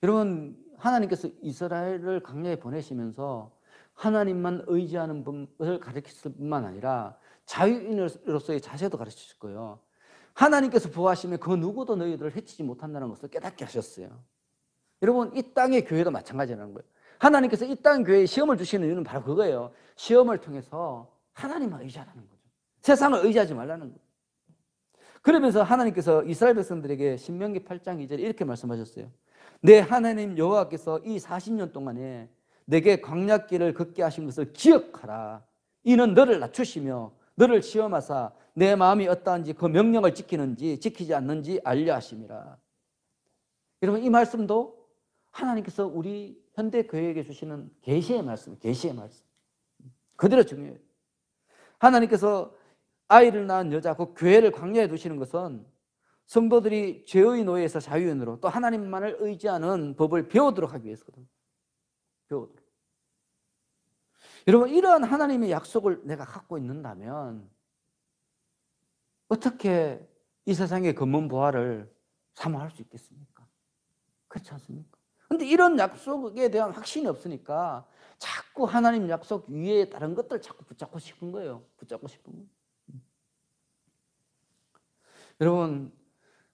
여러분, 하나님께서 이스라엘을 광야에 보내시면서 하나님만 의지하는 법을 가르쳤을 뿐만 아니라 자유인으로서의 자세도 가르치실 거예요. 하나님께서 보호하시면 그 누구도 너희들을 해치지 못한다는 것을 깨닫게 하셨어요. 여러분, 이 땅의 교회도 마찬가지라는 거예요. 하나님께서 이 땅 교회에 시험을 주시는 이유는 바로 그거예요. 시험을 통해서 하나님만 의지하라는 거죠. 세상을 의지하지 말라는 거예요. 그러면서 하나님께서 이스라엘 백성들에게 신명기 8장 2절에 이렇게 말씀하셨어요. 내 하나님 여호와께서 이 40년 동안에 내게 광야길을 걷게 하신 것을 기억하라. 이는 너를 낮추시며 너를 시험하사 내 마음이 어떠한지 그 명령을 지키는지 지키지 않는지 알려 하심이라. 여러분, 이 말씀도 하나님께서 우리 현대 교회에게 주시는 계시의 말씀, 계시의 말씀. 그대로 중요해요. 하나님께서 아이를 낳은 여자, 그 교회를 광야에 두시는 것은 성도들이 죄의 노예에서 자유인으로 또 하나님만을 의지하는 법을 배우도록 하기 위해서거든요. 배우도록. 여러분, 이러한 하나님의 약속을 내가 갖고 있는다면 어떻게 이 세상의 검은 보화를 사모할 수 있겠습니까? 그렇지 않습니까? 근데 이런 약속에 대한 확신이 없으니까 자꾸 하나님 약속 위에 다른 것들을 자꾸 붙잡고 싶은 거예요. 붙잡고 싶은 거예요. 여러분,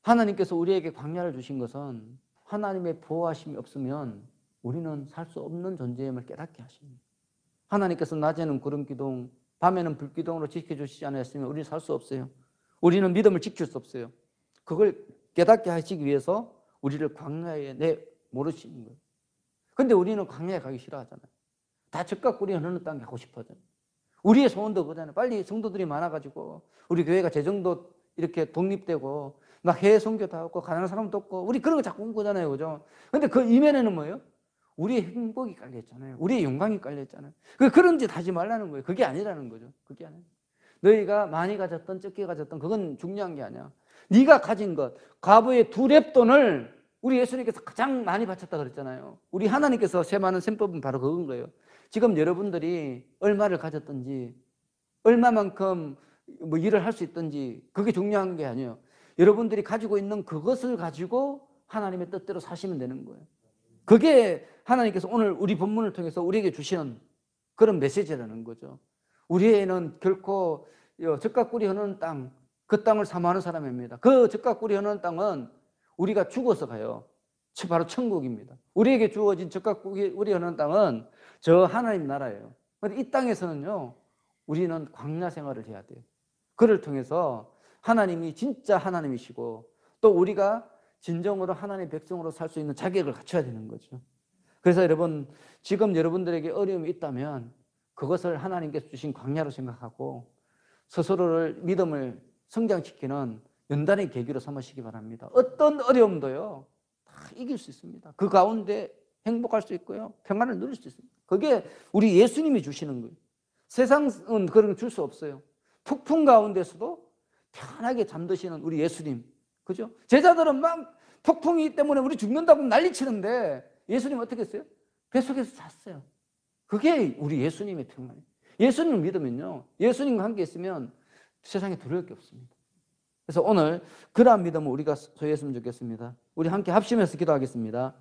하나님께서 우리에게 광야를 주신 것은 하나님의 보호하심이 없으면 우리는 살 수 없는 존재임을 깨닫게 하십니다. 하나님께서 낮에는 구름 기둥, 밤에는 불 기둥으로 지켜주시지 않았으면 우리는 살 수 없어요. 우리는 믿음을 지킬 수 없어요. 그걸 깨닫게 하시기 위해서 우리를 광야에 내모르시는 거예요. 근데 우리는 광야에 가기 싫어하잖아요. 다 적과 꿀이 흐르는 땅에 가고 싶어하잖아요. 우리의 소원도 그거잖아요. 빨리 성도들이 많아가지고 우리 교회가 재정도 이렇게 독립되고 막 해외 선교도 하고 가난한 사람도 없고 우리 그런 거 자꾸 꿈꾸잖아요. 그죠? 근데 그 이면에는 뭐예요? 우리의 행복이 깔려있잖아요. 우리의 영광이 깔려있잖아요. 그런 짓 하지 말라는 거예요. 그게 아니라는 거죠. 그게 아니에요. 너희가 많이 가졌던 적게 가졌던 그건 중요한 게 아니야. 네가 가진 것, 과부의 2렙돈을 우리 예수님께서 가장 많이 바쳤다 그랬잖아요. 우리 하나님께서 세마는 셈법은 바로 그건 거예요. 지금 여러분들이 얼마를 가졌든지 얼마만큼 뭐 일을 할 수 있든지 그게 중요한 게 아니에요. 여러분들이 가지고 있는 그것을 가지고 하나님의 뜻대로 사시면 되는 거예요. 그게 하나님께서 오늘 우리 본문을 통해서 우리에게 주시는 그런 메시지라는 거죠. 우리에는 결코 젖과 꿀이 흐르는 땅, 그 땅을 사모하는 사람입니다. 그 젖과 꿀이 흐르는 땅은 우리가 죽어서 가요. 바로 천국입니다. 우리에게 주어진 젖과 꿀이 흐르는 땅은 저 하나님 나라예요. 그런데 이 땅에서는요, 우리는 광야 생활을 해야 돼요. 그를 통해서 하나님이 진짜 하나님이시고 또 우리가 진정으로 하나님의 백성으로 살 수 있는 자격을 갖춰야 되는 거죠. 그래서 여러분, 지금 여러분들에게 어려움이 있다면 그것을 하나님께서 주신 광야로 생각하고 스스로를 믿음을 성장시키는 연단의 계기로 삼으시기 바랍니다. 어떤 어려움도요, 다 이길 수 있습니다. 그 가운데 행복할 수 있고요, 평안을 누릴 수 있습니다. 그게 우리 예수님이 주시는 거예요. 세상은 그런 거 줄 수 없어요. 폭풍 가운데서도 편하게 잠드시는 우리 예수님, 그죠? 제자들은 막 폭풍이 때문에 우리 죽는다고 난리치는데 예수님 어떻게 했어요? 뱃속에서 잤어요. 그게 우리 예수님의 평안이에요. 예수님을 믿으면요, 예수님과 함께 있으면 세상에 두려울 게 없습니다. 그래서 오늘 그러한 믿음을 우리가 소유했으면 좋겠습니다. 우리 함께 합심해서 기도하겠습니다.